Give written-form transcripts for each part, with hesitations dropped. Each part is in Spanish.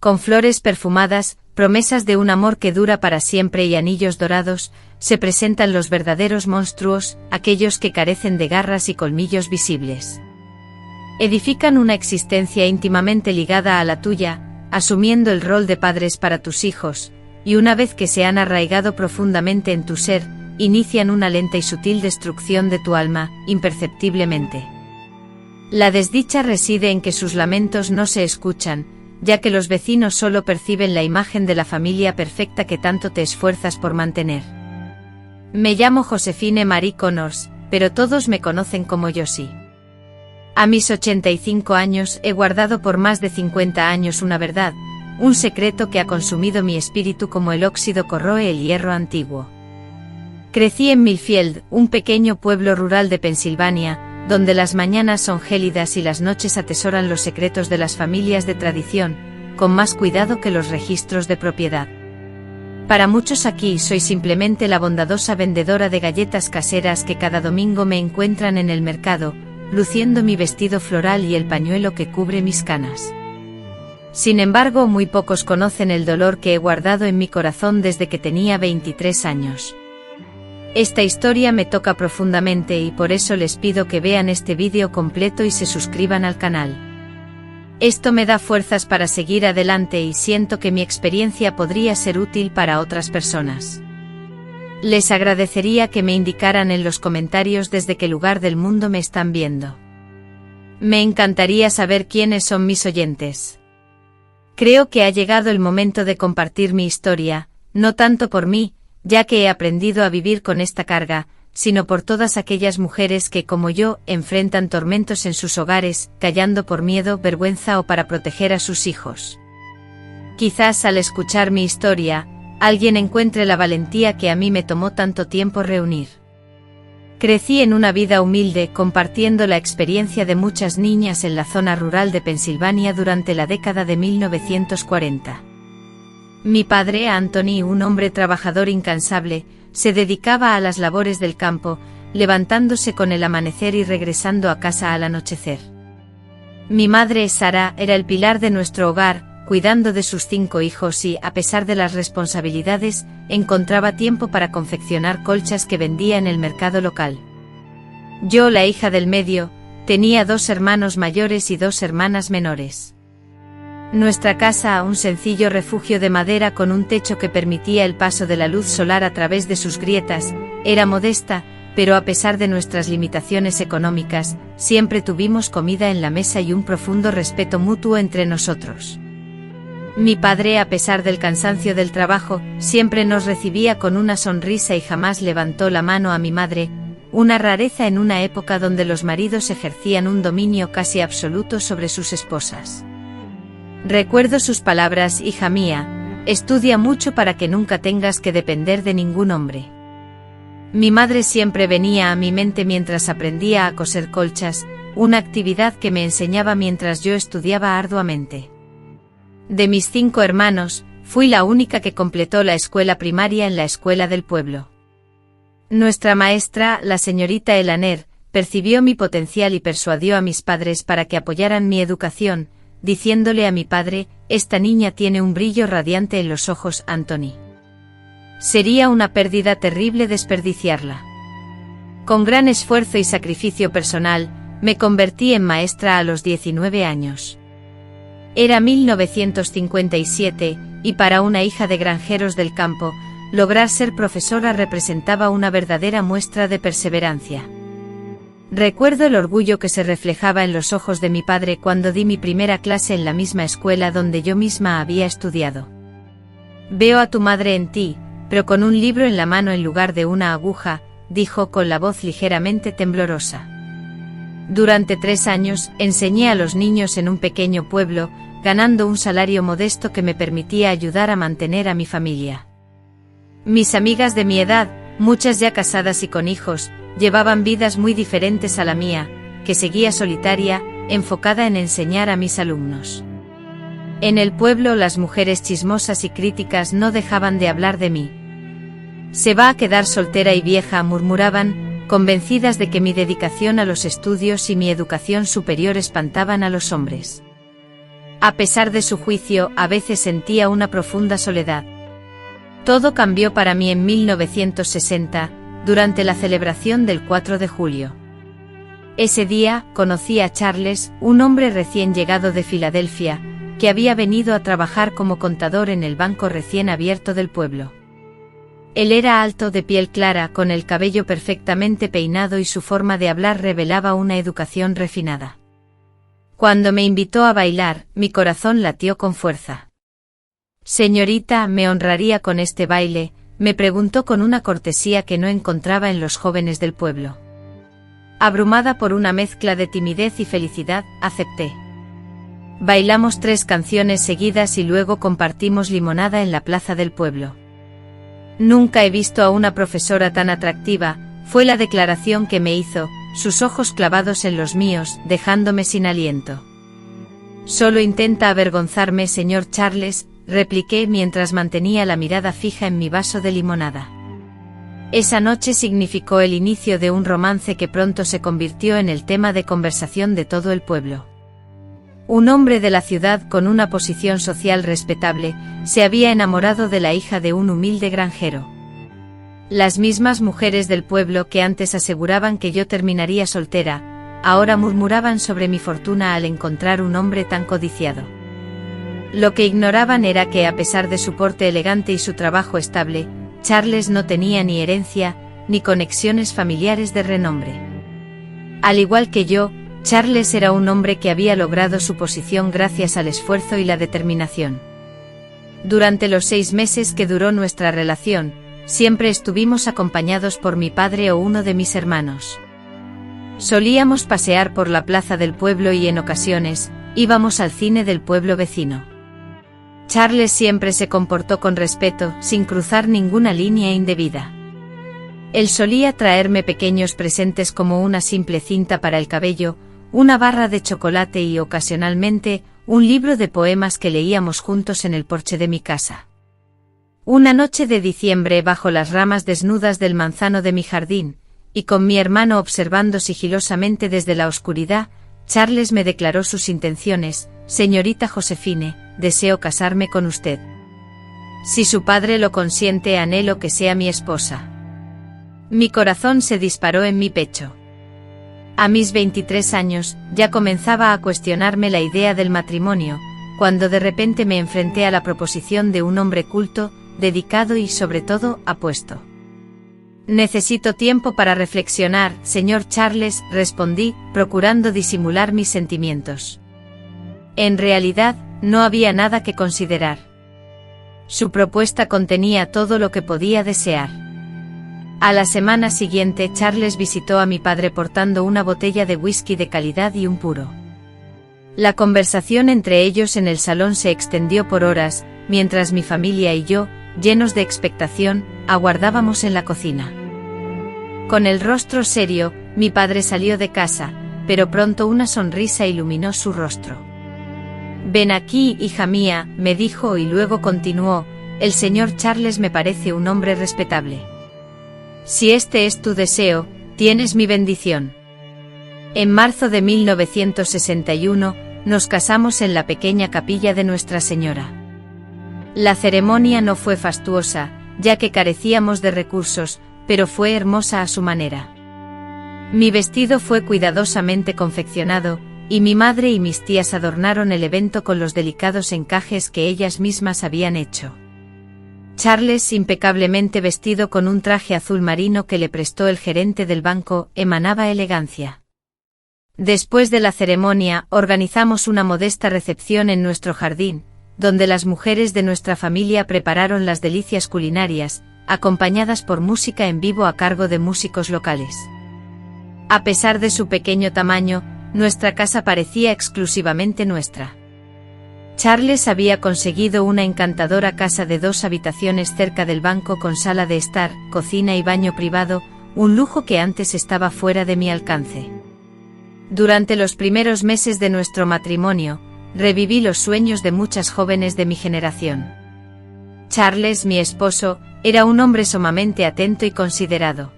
Con flores perfumadas, promesas de un amor que dura para siempre y anillos dorados, se presentan los verdaderos monstruos, aquellos que carecen de garras y colmillos visibles. Edifican una existencia íntimamente ligada a la tuya, asumiendo el rol de padres para tus hijos, y una vez que se han arraigado profundamente en tu ser, inician una lenta y sutil destrucción de tu alma, imperceptiblemente. La desdicha reside en que sus lamentos no se escuchan, ya que los vecinos solo perciben la imagen de la familia perfecta que tanto te esfuerzas por mantener. Me llamo Josephine Marie Connors, pero todos me conocen como Josie. A mis 85 años he guardado por más de 50 años una verdad, un secreto que ha consumido mi espíritu como el óxido corroe el hierro antiguo. Crecí en Millfield, un pequeño pueblo rural de Pensilvania, donde las mañanas son gélidas y las noches atesoran los secretos de las familias de tradición, con más cuidado que los registros de propiedad. Para muchos aquí soy simplemente la bondadosa vendedora de galletas caseras que cada domingo me encuentran en el mercado, luciendo mi vestido floral y el pañuelo que cubre mis canas. Sin embargo, muy pocos conocen el dolor que he guardado en mi corazón desde que tenía 23 años. Esta historia me toca profundamente y por eso les pido que vean este vídeo completo y se suscriban al canal. Esto me da fuerzas para seguir adelante y siento que mi experiencia podría ser útil para otras personas. Les agradecería que me indicaran en los comentarios desde qué lugar del mundo me están viendo. Me encantaría saber quiénes son mis oyentes. Creo que ha llegado el momento de compartir mi historia, no tanto por mí, ya que he aprendido a vivir con esta carga, sino por todas aquellas mujeres que, como yo, enfrentan tormentos en sus hogares, callando por miedo, vergüenza o para proteger a sus hijos. Quizás al escuchar mi historia, alguien encuentre la valentía que a mí me tomó tanto tiempo reunir. Crecí en una vida humilde, compartiendo la experiencia de muchas niñas en la zona rural de Pensilvania durante la década de 1940. Mi padre, Anthony, un hombre trabajador incansable, se dedicaba a las labores del campo, levantándose con el amanecer y regresando a casa al anochecer. Mi madre, Sarah, era el pilar de nuestro hogar, cuidando de sus 5 hijos y, a pesar de las responsabilidades, encontraba tiempo para confeccionar colchas que vendía en el mercado local. Yo, la hija del medio, tenía 2 hermanos mayores y 2 hermanas menores. Nuestra casa, un sencillo refugio de madera con un techo que permitía el paso de la luz solar a través de sus grietas, era modesta, pero a pesar de nuestras limitaciones económicas, siempre tuvimos comida en la mesa y un profundo respeto mutuo entre nosotros. Mi padre, a pesar del cansancio del trabajo, siempre nos recibía con una sonrisa y jamás levantó la mano a mi madre, una rareza en una época donde los maridos ejercían un dominio casi absoluto sobre sus esposas. Recuerdo sus palabras: hija mía, estudia mucho para que nunca tengas que depender de ningún hombre. Mi madre siempre venía a mi mente mientras aprendía a coser colchas, una actividad que me enseñaba mientras yo estudiaba arduamente. De mis 5 hermanos, fui la única que completó la escuela primaria en la escuela del pueblo. Nuestra maestra, la señorita Elaner, percibió mi potencial y persuadió a mis padres para que apoyaran mi educación, diciéndole a mi padre: esta niña tiene un brillo radiante en los ojos, Anthony. Sería una pérdida terrible desperdiciarla. Con gran esfuerzo y sacrificio personal, me convertí en maestra a los 19 años. Era 1957, y para una hija de granjeros del campo, lograr ser profesora representaba una verdadera muestra de perseverancia. Recuerdo el orgullo que se reflejaba en los ojos de mi padre cuando di mi primera clase en la misma escuela donde yo misma había estudiado. Veo a tu madre en ti, pero con un libro en la mano en lugar de una aguja, dijo con la voz ligeramente temblorosa. Durante 3 años, enseñé a los niños en un pequeño pueblo, ganando un salario modesto que me permitía ayudar a mantener a mi familia. Mis amigas de mi edad, muchas ya casadas y con hijos, llevaban vidas muy diferentes a la mía, que seguía solitaria, enfocada en enseñar a mis alumnos. En el pueblo las mujeres chismosas y críticas no dejaban de hablar de mí. Se va a quedar soltera y vieja, murmuraban, convencidas de que mi dedicación a los estudios y mi educación superior espantaban a los hombres. A pesar de su juicio, a veces sentía una profunda soledad. Todo cambió para mí en 1960, durante la celebración del 4 de julio. Ese día, conocí a Charles, un hombre recién llegado de Filadelfia, que había venido a trabajar como contador en el banco recién abierto del pueblo. Él era alto, de piel clara, con el cabello perfectamente peinado y su forma de hablar revelaba una educación refinada. Cuando me invitó a bailar, mi corazón latió con fuerza. «Señorita, ¿me honraría con este baile?», me preguntó con una cortesía que no encontraba en los jóvenes del pueblo. Abrumada por una mezcla de timidez y felicidad, acepté. Bailamos 3 canciones seguidas y luego compartimos limonada en la plaza del pueblo. «Nunca he visto a una profesora tan atractiva», fue la declaración que me hizo, sus ojos clavados en los míos, dejándome sin aliento. «Solo intenta avergonzarme, señor Charles», repliqué mientras mantenía la mirada fija en mi vaso de limonada. Esa noche significó el inicio de un romance que pronto se convirtió en el tema de conversación de todo el pueblo. Un hombre de la ciudad con una posición social respetable, se había enamorado de la hija de un humilde granjero. Las mismas mujeres del pueblo que antes aseguraban que yo terminaría soltera, ahora murmuraban sobre mi fortuna al encontrar un hombre tan codiciado. Lo que ignoraban era que, a pesar de su porte elegante y su trabajo estable, Charles no tenía ni herencia, ni conexiones familiares de renombre. Al igual que yo, Charles era un hombre que había logrado su posición gracias al esfuerzo y la determinación. Durante los 6 meses que duró nuestra relación, siempre estuvimos acompañados por mi padre o uno de mis hermanos. Solíamos pasear por la plaza del pueblo y en ocasiones, íbamos al cine del pueblo vecino. Charles siempre se comportó con respeto, sin cruzar ninguna línea indebida. Él solía traerme pequeños presentes como una simple cinta para el cabello, una barra de chocolate y, ocasionalmente, un libro de poemas que leíamos juntos en el porche de mi casa. Una noche de diciembre, bajo las ramas desnudas del manzano de mi jardín, y con mi hermano observando sigilosamente desde la oscuridad, Charles me declaró sus intenciones: «Señorita Josephine, deseo casarme con usted. Si su padre lo consiente, anhelo que sea mi esposa». Mi corazón se disparó en mi pecho. A mis 23 años, ya comenzaba a cuestionarme la idea del matrimonio, cuando de repente me enfrenté a la proposición de un hombre culto, dedicado y, sobre todo, apuesto. «Necesito tiempo para reflexionar, señor Charles», respondí, procurando disimular mis sentimientos. En realidad, no había nada que considerar. Su propuesta contenía todo lo que podía desear. A la semana siguiente, Charles visitó a mi padre portando una botella de whisky de calidad y un puro. La conversación entre ellos en el salón se extendió por horas, mientras mi familia y yo, llenos de expectación, aguardábamos en la cocina. Con el rostro serio, mi padre salió de casa, pero pronto una sonrisa iluminó su rostro. «Ven aquí, hija mía», me dijo, y luego continuó: «El señor Charles me parece un hombre respetable. Si este es tu deseo, tienes mi bendición». En marzo de 1961, nos casamos en la pequeña capilla de Nuestra Señora. La ceremonia no fue fastuosa, ya que carecíamos de recursos, pero fue hermosa a su manera. Mi vestido fue cuidadosamente confeccionado, y mi madre y mis tías adornaron el evento con los delicados encajes que ellas mismas habían hecho. Charles, impecablemente vestido con un traje azul marino que le prestó el gerente del banco, emanaba elegancia. Después de la ceremonia, organizamos una modesta recepción en nuestro jardín, donde las mujeres de nuestra familia prepararon las delicias culinarias, acompañadas por música en vivo a cargo de músicos locales. A pesar de su pequeño tamaño, nuestra casa parecía exclusivamente nuestra. Charles había conseguido una encantadora casa de 2 habitaciones cerca del banco con sala de estar, cocina y baño privado, un lujo que antes estaba fuera de mi alcance. Durante los primeros meses de nuestro matrimonio, reviví los sueños de muchas jóvenes de mi generación. Charles, mi esposo, era un hombre sumamente atento y considerado.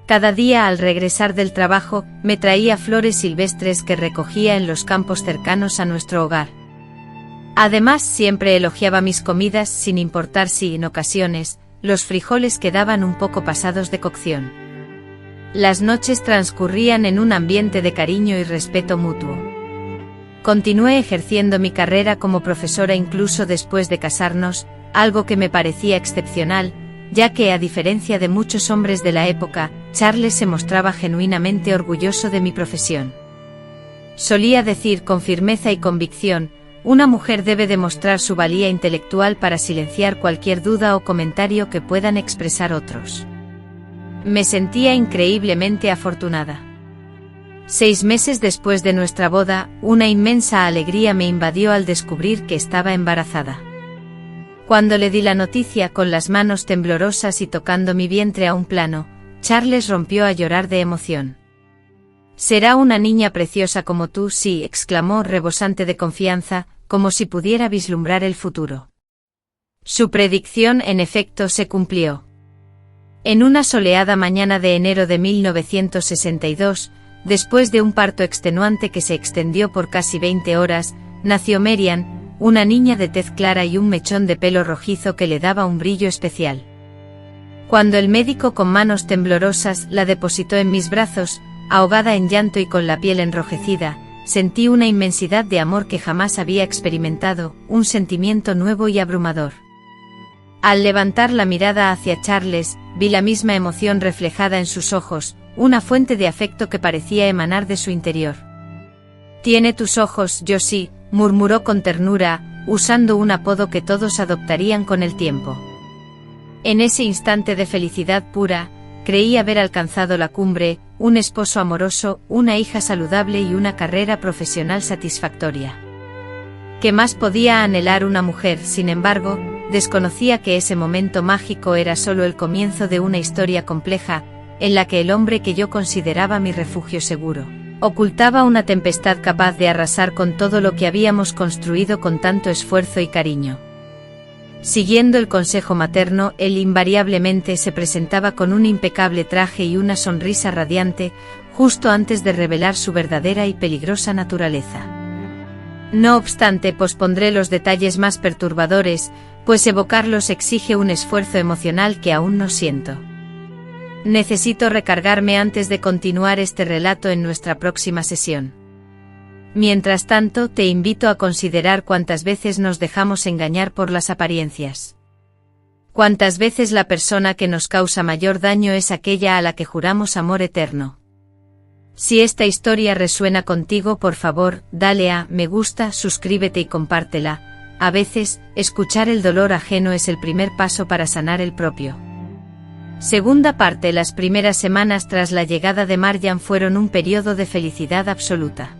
Cada día al regresar del trabajo, me traía flores silvestres que recogía en los campos cercanos a nuestro hogar. Además, siempre elogiaba mis comidas sin importar si, en ocasiones, los frijoles quedaban un poco pasados de cocción. Las noches transcurrían en un ambiente de cariño y respeto mutuo. Continué ejerciendo mi carrera como profesora incluso después de casarnos, algo que me parecía excepcional, ya que, a diferencia de muchos hombres de la época, Charles se mostraba genuinamente orgulloso de mi profesión. Solía decir con firmeza y convicción: una mujer debe demostrar su valía intelectual para silenciar cualquier duda o comentario que puedan expresar otros. Me sentía increíblemente afortunada. 6 meses después de nuestra boda, una inmensa alegría me invadió al descubrir que estaba embarazada. Cuando le di la noticia con las manos temblorosas y tocando mi vientre a un plano, Charles rompió a llorar de emoción. «Será una niña preciosa como tú», sí, exclamó rebosante de confianza, como si pudiera vislumbrar el futuro. Su predicción, en efecto, se cumplió. En una soleada mañana de enero de 1962, después de un parto extenuante que se extendió por casi 20 horas, nació Marian, una niña de tez clara y un mechón de pelo rojizo que le daba un brillo especial. Cuando el médico, con manos temblorosas, la depositó en mis brazos, ahogada en llanto y con la piel enrojecida, sentí una inmensidad de amor que jamás había experimentado, un sentimiento nuevo y abrumador. Al levantar la mirada hacia Charles, vi la misma emoción reflejada en sus ojos, una fuente de afecto que parecía emanar de su interior. «Tiene tus ojos, Josie», murmuró con ternura, usando un apodo que todos adoptarían con el tiempo. En ese instante de felicidad pura, creí haber alcanzado la cumbre, un esposo amoroso, una hija saludable y una carrera profesional satisfactoria. ¿Qué más podía anhelar una mujer? Sin embargo, desconocía que ese momento mágico era solo el comienzo de una historia compleja, en la que el hombre que yo consideraba mi refugio seguro, ocultaba una tempestad capaz de arrasar con todo lo que habíamos construido con tanto esfuerzo y cariño. Siguiendo el consejo materno, él invariablemente se presentaba con un impecable traje y una sonrisa radiante, justo antes de revelar su verdadera y peligrosa naturaleza. No obstante, pospondré los detalles más perturbadores, pues evocarlos exige un esfuerzo emocional que aún no siento. Necesito recargarme antes de continuar este relato en nuestra próxima sesión. Mientras tanto, te invito a considerar cuántas veces nos dejamos engañar por las apariencias. Cuántas veces la persona que nos causa mayor daño es aquella a la que juramos amor eterno. Si esta historia resuena contigo, por favor, dale a me gusta, suscríbete y compártela. A veces, escuchar el dolor ajeno es el primer paso para sanar el propio. Segunda parte. Las primeras semanas tras la llegada de Marian fueron un periodo de felicidad absoluta.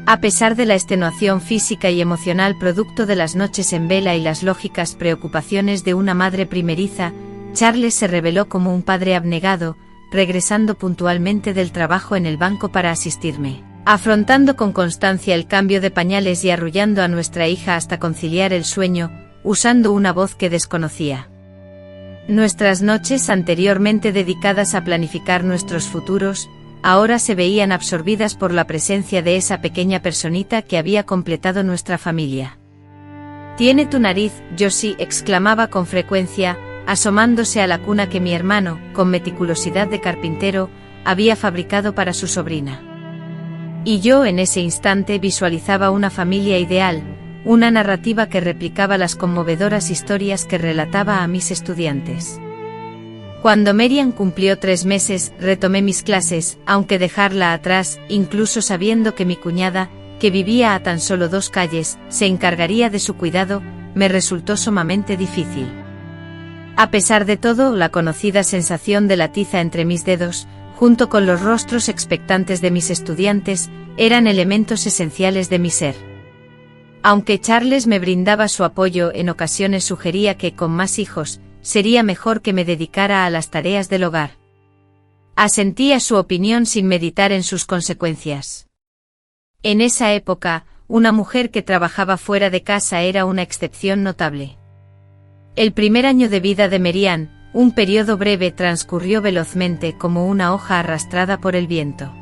A pesar de la extenuación física y emocional producto de las noches en vela y las lógicas preocupaciones de una madre primeriza, Charles se reveló como un padre abnegado, regresando puntualmente del trabajo en el banco para asistirme, afrontando con constancia el cambio de pañales y arrullando a nuestra hija hasta conciliar el sueño, usando una voz que desconocía. Nuestras noches, anteriormente dedicadas a planificar nuestros futuros, ahora se veían absorbidas por la presencia de esa pequeña personita que había completado nuestra familia. «Tiene tu nariz, Josie», exclamaba con frecuencia, asomándose a la cuna que mi hermano, con meticulosidad de carpintero, había fabricado para su sobrina. Y yo en ese instante visualizaba una familia ideal, una narrativa que replicaba las conmovedoras historias que relataba a mis estudiantes. Cuando Marian cumplió 3 meses, retomé mis clases, aunque dejarla atrás, incluso sabiendo que mi cuñada, que vivía a tan solo 2 calles, se encargaría de su cuidado, me resultó sumamente difícil. A pesar de todo, la conocida sensación de la tiza entre mis dedos, junto con los rostros expectantes de mis estudiantes, eran elementos esenciales de mi ser. Aunque Charles me brindaba su apoyo, en ocasiones sugería que, con más hijos, sería mejor que me dedicara a las tareas del hogar. Asentí a su opinión sin meditar en sus consecuencias. En esa época, una mujer que trabajaba fuera de casa era una excepción notable. El primer año de vida de Marian, un periodo breve, transcurrió velozmente como una hoja arrastrada por el viento.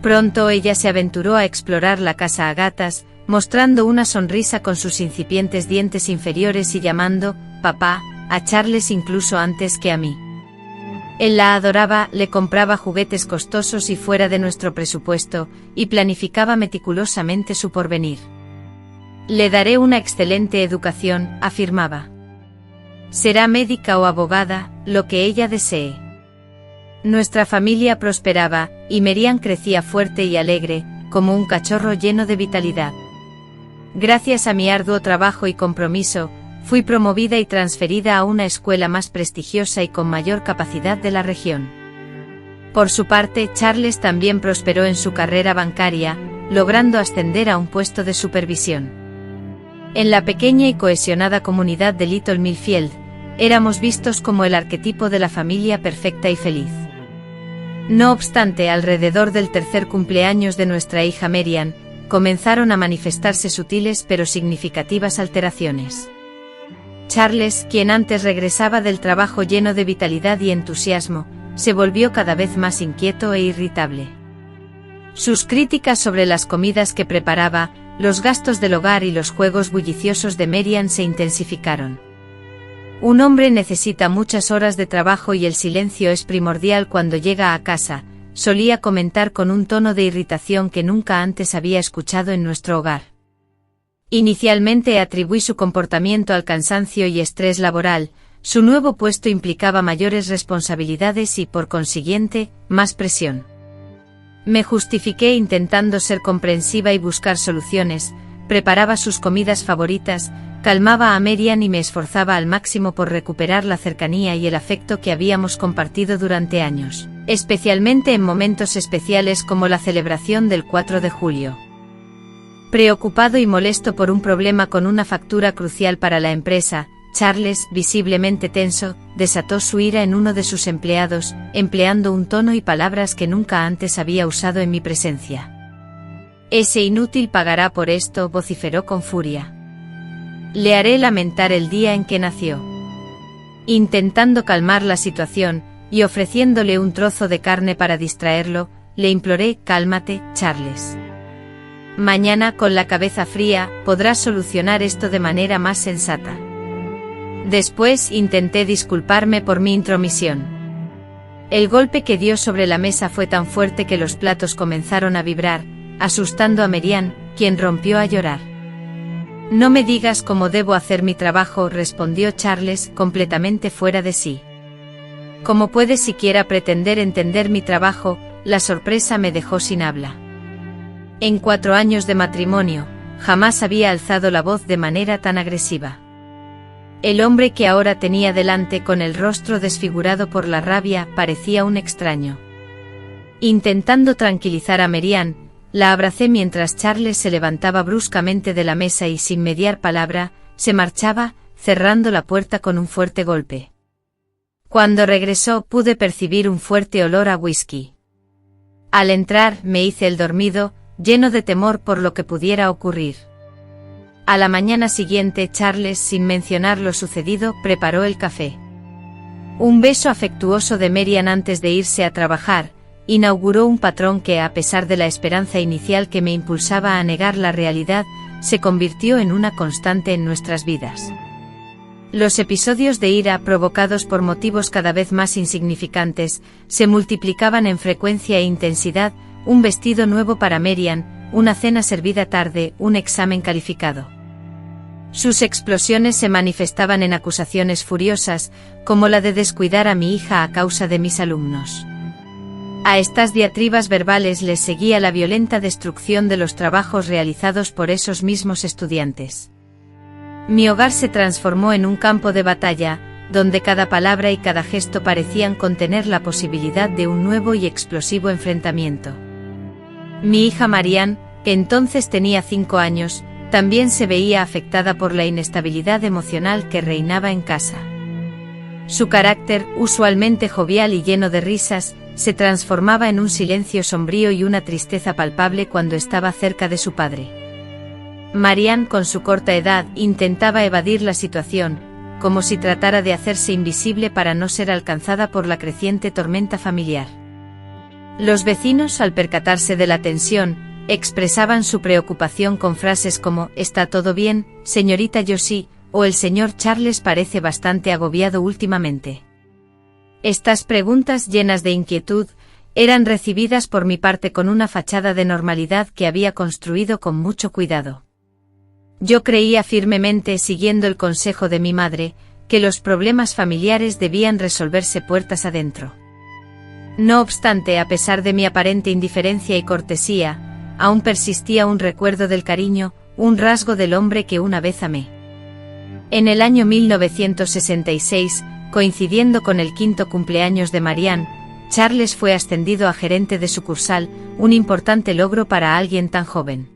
Pronto ella se aventuró a explorar la casa a gatas, mostrando una sonrisa con sus incipientes dientes inferiores y llamando «papá» a Charles incluso antes que a mí. Él la adoraba, le compraba juguetes costosos y fuera de nuestro presupuesto, y planificaba meticulosamente su porvenir. «Le daré una excelente educación», afirmaba. «Será médica o abogada, lo que ella desee». Nuestra familia prosperaba, y Merian crecía fuerte y alegre, como un cachorro lleno de vitalidad. Gracias a mi arduo trabajo y compromiso, fui promovida y transferida a una escuela más prestigiosa y con mayor capacidad de la región. Por su parte, Charles también prosperó en su carrera bancaria, logrando ascender a un puesto de supervisión. En la pequeña y cohesionada comunidad de Little Millfield, éramos vistos como el arquetipo de la familia perfecta y feliz. No obstante, alrededor del tercer cumpleaños de nuestra hija Merian, comenzaron a manifestarse sutiles pero significativas alteraciones. Charles, quien antes regresaba del trabajo lleno de vitalidad y entusiasmo, se volvió cada vez más inquieto e irritable. Sus críticas sobre las comidas que preparaba, los gastos del hogar y los juegos bulliciosos de Merian se intensificaron. Un hombre necesita muchas horas de trabajo y el silencio es primordial cuando llega a casa, solía comentar con un tono de irritación que nunca antes había escuchado en nuestro hogar. Inicialmente atribuí su comportamiento al cansancio y estrés laboral, su nuevo puesto implicaba mayores responsabilidades y, por consiguiente, más presión. Me justifiqué intentando ser comprensiva y buscar soluciones, preparaba sus comidas favoritas, calmaba a Merian y me esforzaba al máximo por recuperar la cercanía y el afecto que habíamos compartido durante años, especialmente en momentos especiales como la celebración del 4 de julio. Preocupado y molesto por un problema con una factura crucial para la empresa, Charles, visiblemente tenso, desató su ira en uno de sus empleados, empleando un tono y palabras que nunca antes había usado en mi presencia. «Ese inútil pagará por esto», vociferó con furia. «Le haré lamentar el día en que nació». Intentando calmar la situación, y ofreciéndole un trozo de carne para distraerlo, le imploré: «Cálmate, Charles. Mañana, con la cabeza fría, podrás solucionar esto de manera más sensata». Después intenté disculparme por mi intromisión. El golpe que dio sobre la mesa fue tan fuerte que los platos comenzaron a vibrar, asustando a Merian, quien rompió a llorar. «No me digas cómo debo hacer mi trabajo», respondió Charles, completamente fuera de sí. «¿Cómo puedes siquiera pretender entender mi trabajo?». La sorpresa me dejó sin habla. En 4 años de matrimonio, jamás había alzado la voz de manera tan agresiva. El hombre que ahora tenía delante, con el rostro desfigurado por la rabia, parecía un extraño. Intentando tranquilizar a Merian, la abracé mientras Charles se levantaba bruscamente de la mesa y, sin mediar palabra, se marchaba, cerrando la puerta con un fuerte golpe. Cuando regresó, pude percibir un fuerte olor a whisky. Al entrar, me hice el dormido, lleno de temor por lo que pudiera ocurrir. A la mañana siguiente, Charles, sin mencionar lo sucedido, preparó el café. Un beso afectuoso de Merian antes de irse a trabajar inauguró un patrón que, a pesar de la esperanza inicial que me impulsaba a negar la realidad, se convirtió en una constante en nuestras vidas. Los episodios de ira provocados por motivos cada vez más insignificantes se multiplicaban en frecuencia e intensidad: un vestido nuevo para Merian, una cena servida tarde, un examen calificado. Sus explosiones se manifestaban en acusaciones furiosas, como la de descuidar a mi hija a causa de mis alumnos. A estas diatribas verbales les seguía la violenta destrucción de los trabajos realizados por esos mismos estudiantes. Mi hogar se transformó en un campo de batalla, donde cada palabra y cada gesto parecían contener la posibilidad de un nuevo y explosivo enfrentamiento. Mi hija Marianne, que entonces tenía 5 años, también se veía afectada por la inestabilidad emocional que reinaba en casa. Su carácter, usualmente jovial y lleno de risas, se transformaba en un silencio sombrío y una tristeza palpable cuando estaba cerca de su padre. Marianne, con su corta edad, intentaba evadir la situación, como si tratara de hacerse invisible para no ser alcanzada por la creciente tormenta familiar. Los vecinos, al percatarse de la tensión, expresaban su preocupación con frases como «¿Está todo bien, señorita Josie?» o «El señor Charles parece bastante agobiado últimamente». Estas preguntas llenas de inquietud eran recibidas por mi parte con una fachada de normalidad que había construido con mucho cuidado. Yo creía firmemente, siguiendo el consejo de mi madre, que los problemas familiares debían resolverse puertas adentro. No obstante, a pesar de mi aparente indiferencia y cortesía, aún persistía un recuerdo del cariño, un rasgo del hombre que una vez amé. En el año 1966, coincidiendo con el 5º cumpleaños de Marianne, Charles fue ascendido a gerente de sucursal, un importante logro para alguien tan joven.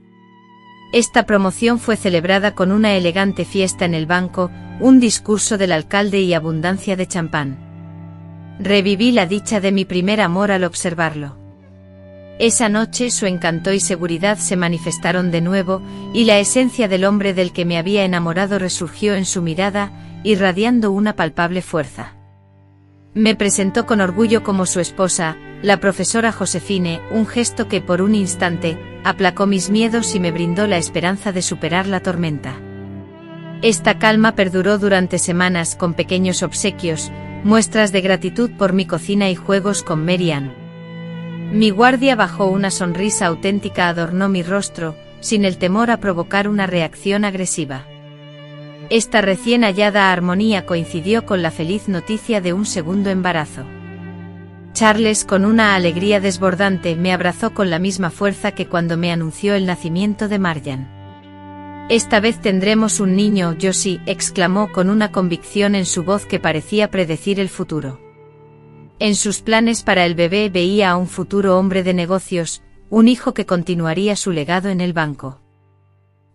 Esta promoción fue celebrada con una elegante fiesta en el banco, un discurso del alcalde y abundancia de champán. Reviví la dicha de mi primer amor al observarlo. Esa noche su encanto y seguridad se manifestaron de nuevo, y la esencia del hombre del que me había enamorado resurgió en su mirada, irradiando una palpable fuerza. Me presentó con orgullo como su esposa, la profesora Josephine, un gesto que por un instante aplacó mis miedos y me brindó la esperanza de superar la tormenta. Esta calma perduró durante semanas con pequeños obsequios, muestras de gratitud por mi cocina y juegos con Marianne. Mi guardia bajo una sonrisa auténtica adornó mi rostro, sin el temor a provocar una reacción agresiva. Esta recién hallada armonía coincidió con la feliz noticia de un segundo embarazo. Charles, con una alegría desbordante, me abrazó con la misma fuerza que cuando me anunció el nacimiento de Marianne. «Esta vez tendremos un niño, Josie», exclamó con una convicción en su voz que parecía predecir el futuro. En sus planes para el bebé veía a un futuro hombre de negocios, un hijo que continuaría su legado en el banco.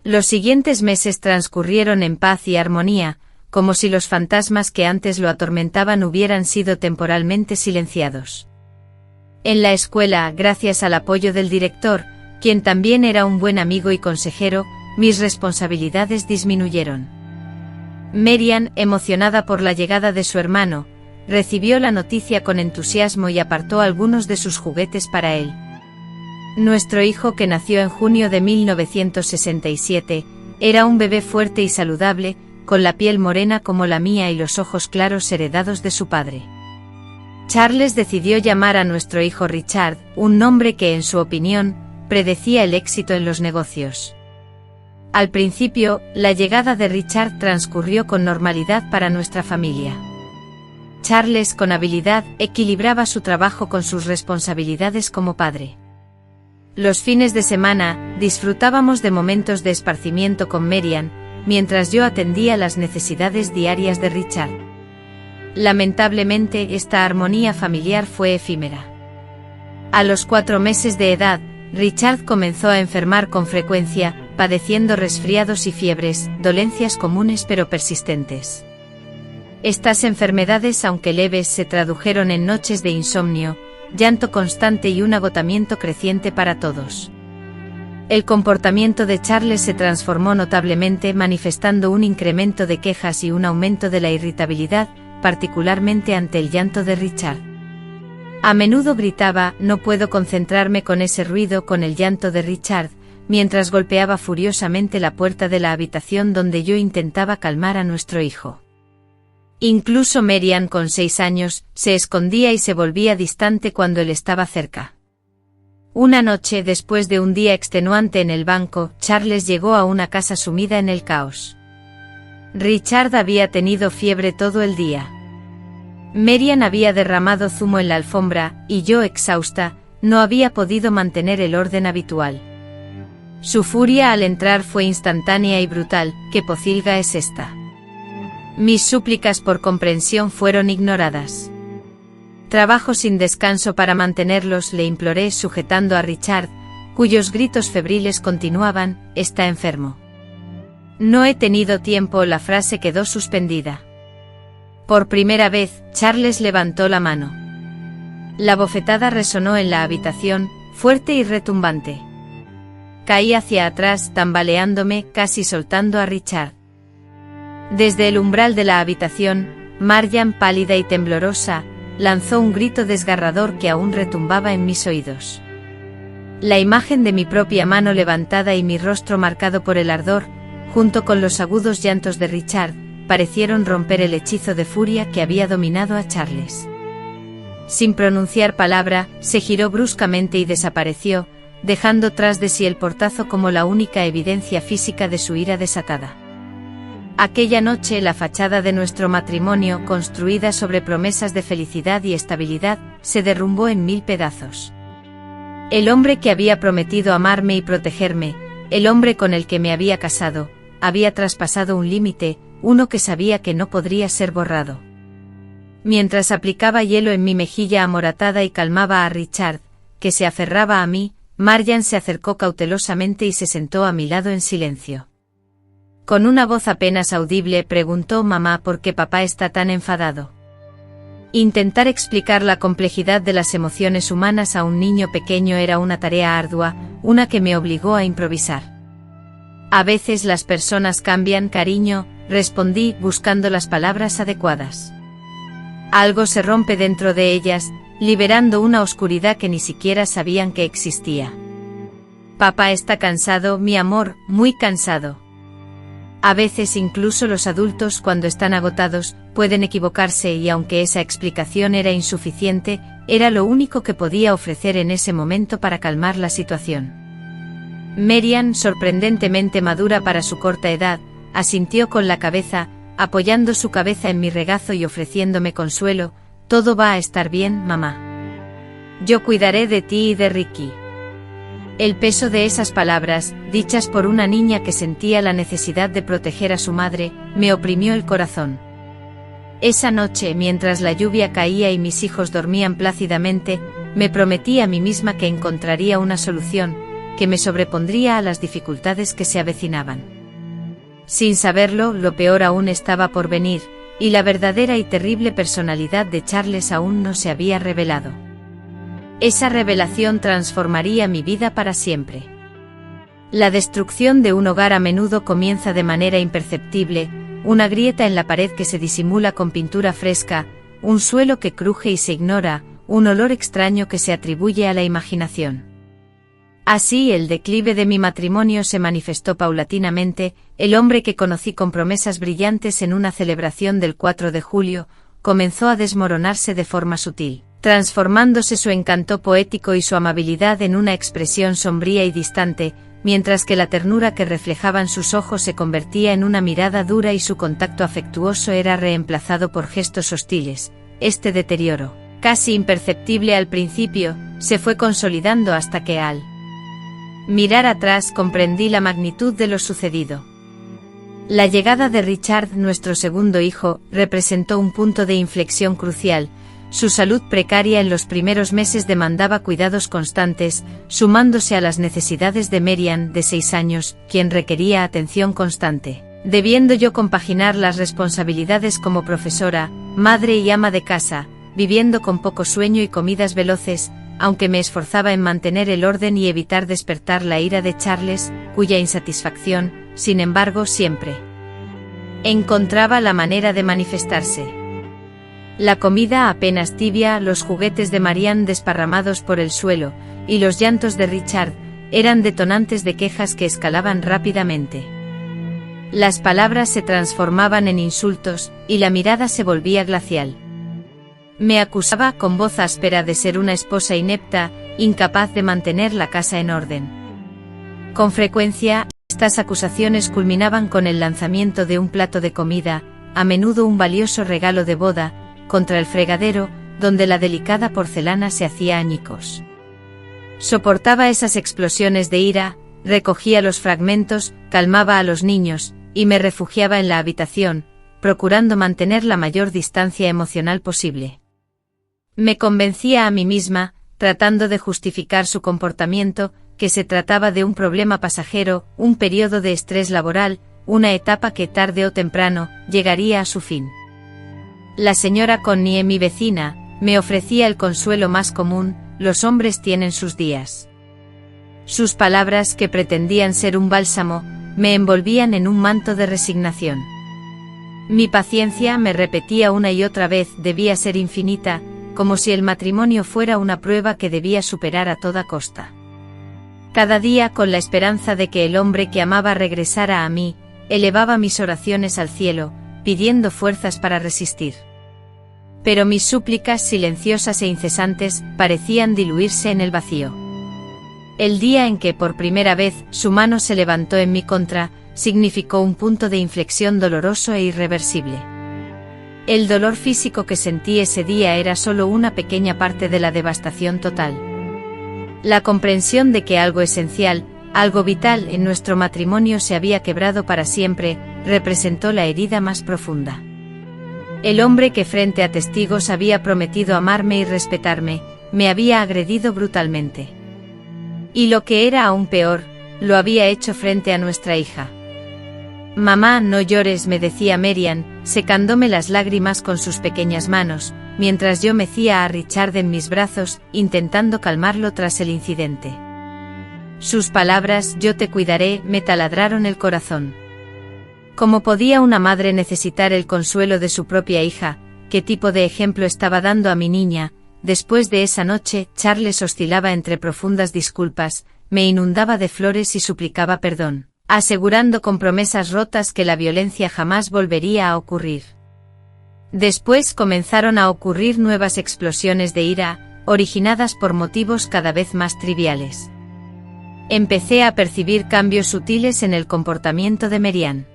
Los siguientes meses transcurrieron en paz y armonía, como si los fantasmas que antes lo atormentaban hubieran sido temporalmente silenciados. En la escuela, gracias al apoyo del director, quien también era un buen amigo y consejero, mis responsabilidades disminuyeron. Marianne, emocionada por la llegada de su hermano, recibió la noticia con entusiasmo y apartó algunos de sus juguetes para él. Nuestro hijo, que nació en junio de 1967, era un bebé fuerte y saludable, con la piel morena como la mía y los ojos claros heredados de su padre. Charles decidió llamar a nuestro hijo Richard, un nombre que, en su opinión, predecía el éxito en los negocios. Al principio, la llegada de Richard transcurrió con normalidad para nuestra familia. Charles, con habilidad, equilibraba su trabajo con sus responsabilidades como padre. Los fines de semana, disfrutábamos de momentos de esparcimiento con Marianne, mientras yo atendía las necesidades diarias de Richard. Lamentablemente, esta armonía familiar fue efímera. A los 4 meses de edad, Richard comenzó a enfermar con frecuencia, padeciendo resfriados y fiebres, dolencias comunes pero persistentes. Estas enfermedades, aunque leves, se tradujeron en noches de insomnio, llanto constante y un agotamiento creciente para todos. El comportamiento de Charles se transformó notablemente, manifestando un incremento de quejas y un aumento de la irritabilidad, particularmente ante el llanto de Richard. A menudo gritaba: «No puedo concentrarme con ese ruido», con el llanto de Richard, mientras golpeaba furiosamente la puerta de la habitación donde yo intentaba calmar a nuestro hijo. Incluso Marianne, con 6 años, se escondía y se volvía distante cuando él estaba cerca. Una noche, después de un día extenuante en el banco, Charles llegó a una casa sumida en el caos. Richard había tenido fiebre todo el día. Marianne había derramado zumo en la alfombra, y yo, exhausta, no había podido mantener el orden habitual. Su furia al entrar fue instantánea y brutal. «¿Qué pocilga es esta?». Mis súplicas por comprensión fueron ignoradas. «Trabajo sin descanso para mantenerlos», le imploré, sujetando a Richard, cuyos gritos febriles continuaban: «Está enfermo». «No he tenido tiempo», la frase quedó suspendida. Por primera vez, Charles levantó la mano. La bofetada resonó en la habitación, fuerte y retumbante. Caí hacia atrás, tambaleándome, casi soltando a Richard. Desde el umbral de la habitación, Marianne, pálida y temblorosa, lanzó un grito desgarrador que aún retumbaba en mis oídos. La imagen de mi propia mano levantada y mi rostro marcado por el ardor, junto con los agudos llantos de Richard, parecieron romper el hechizo de furia que había dominado a Charles. Sin pronunciar palabra, se giró bruscamente y desapareció, dejando tras de sí el portazo como la única evidencia física de su ira desatada. Aquella noche la fachada de nuestro matrimonio, construida sobre promesas de felicidad y estabilidad, se derrumbó en 1000 pedazos. El hombre que había prometido amarme y protegerme, el hombre con el que me había casado, había traspasado un límite, uno que sabía que no podría ser borrado. Mientras aplicaba hielo en mi mejilla amoratada y calmaba a Richard, que se aferraba a mí, Marian se acercó cautelosamente y se sentó a mi lado en silencio. Con una voz apenas audible preguntó: «Mamá, ¿por qué papá está tan enfadado?». Intentar explicar la complejidad de las emociones humanas a un niño pequeño era una tarea ardua, una que me obligó a improvisar. «A veces las personas cambian, cariño», respondí, buscando las palabras adecuadas. «Algo se rompe dentro de ellas, liberando una oscuridad que ni siquiera sabían que existía. Papá está cansado, mi amor, muy cansado. A veces incluso los adultos, cuando están agotados, pueden equivocarse, y aunque esa explicación era insuficiente, era lo único que podía ofrecer en ese momento para calmar la situación. Marian, sorprendentemente madura para su corta edad, asintió con la cabeza, apoyando su cabeza en mi regazo y ofreciéndome consuelo: «Todo va a estar bien, mamá. Yo cuidaré de ti y de Ricky». El peso de esas palabras, dichas por una niña que sentía la necesidad de proteger a su madre, me oprimió el corazón. Esa noche, mientras la lluvia caía y mis hijos dormían plácidamente, me prometí a mí misma que encontraría una solución, que me sobrepondría a las dificultades que se avecinaban. Sin saberlo, lo peor aún estaba por venir, y la verdadera y terrible personalidad de Charles aún no se había revelado. Esa revelación transformaría mi vida para siempre. La destrucción de un hogar a menudo comienza de manera imperceptible: una grieta en la pared que se disimula con pintura fresca, un suelo que cruje y se ignora, un olor extraño que se atribuye a la imaginación. Así el declive de mi matrimonio se manifestó paulatinamente. El hombre que conocí con promesas brillantes en una celebración del 4 de julio, comenzó a desmoronarse de forma sutil, transformándose su encanto poético y su amabilidad en una expresión sombría y distante, mientras que la ternura que reflejaban sus ojos se convertía en una mirada dura y su contacto afectuoso era reemplazado por gestos hostiles. Este deterioro, casi imperceptible al principio, se fue consolidando hasta que al mirar atrás comprendí la magnitud de lo sucedido. La llegada de Richard, nuestro segundo hijo, representó un punto de inflexión crucial. Su salud precaria en los primeros meses demandaba cuidados constantes, sumándose a las necesidades de Marian, de 6 años, quien requería atención constante, debiendo yo compaginar las responsabilidades como profesora, madre y ama de casa, viviendo con poco sueño y comidas veloces, aunque me esforzaba en mantener el orden y evitar despertar la ira de Charles, cuya insatisfacción, sin embargo, siempre encontraba la manera de manifestarse. La comida apenas tibia, los juguetes de Marian desparramados por el suelo, y los llantos de Richard, eran detonantes de quejas que escalaban rápidamente. Las palabras se transformaban en insultos, y la mirada se volvía glacial. Me acusaba con voz áspera de ser una esposa inepta, incapaz de mantener la casa en orden. Con frecuencia, estas acusaciones culminaban con el lanzamiento de un plato de comida, a menudo un valioso regalo de boda, contra el fregadero, donde la delicada porcelana se hacía añicos. Soportaba esas explosiones de ira, recogía los fragmentos, calmaba a los niños, y me refugiaba en la habitación, procurando mantener la mayor distancia emocional posible. Me convencía a mí misma, tratando de justificar su comportamiento, que se trataba de un problema pasajero, un periodo de estrés laboral, una etapa que tarde o temprano llegaría a su fin. La señora Connie, mi vecina, me ofrecía el consuelo más común: los hombres tienen sus días. Sus palabras, que pretendían ser un bálsamo, me envolvían en un manto de resignación. Mi paciencia, me repetía una y otra vez, debía ser infinita, como si el matrimonio fuera una prueba que debía superar a toda costa. Cada día, con la esperanza de que el hombre que amaba regresara a mí, elevaba mis oraciones al cielo, pidiendo fuerzas para resistir. Pero mis súplicas silenciosas e incesantes parecían diluirse en el vacío. El día en que por primera vez su mano se levantó en mi contra, significó un punto de inflexión doloroso e irreversible. El dolor físico que sentí ese día era solo una pequeña parte de la devastación total. La comprensión de que algo esencial, algo vital en nuestro matrimonio se había quebrado para siempre, representó la herida más profunda. El hombre que frente a testigos había prometido amarme y respetarme, me había agredido brutalmente. Y lo que era aún peor, lo había hecho frente a nuestra hija. «Mamá, no llores», me decía Marian, secándome las lágrimas con sus pequeñas manos, mientras yo mecía a Richard en mis brazos, intentando calmarlo tras el incidente. Sus palabras, «yo te cuidaré», me taladraron el corazón. ¿Cómo podía una madre necesitar el consuelo de su propia hija? ¿Qué tipo de ejemplo estaba dando a mi niña? Después de esa noche, Charles oscilaba entre profundas disculpas, me inundaba de flores y suplicaba perdón, asegurando con promesas rotas que la violencia jamás volvería a ocurrir. Después comenzaron a ocurrir nuevas explosiones de ira, originadas por motivos cada vez más triviales. Empecé a percibir cambios sutiles en el comportamiento de Marian.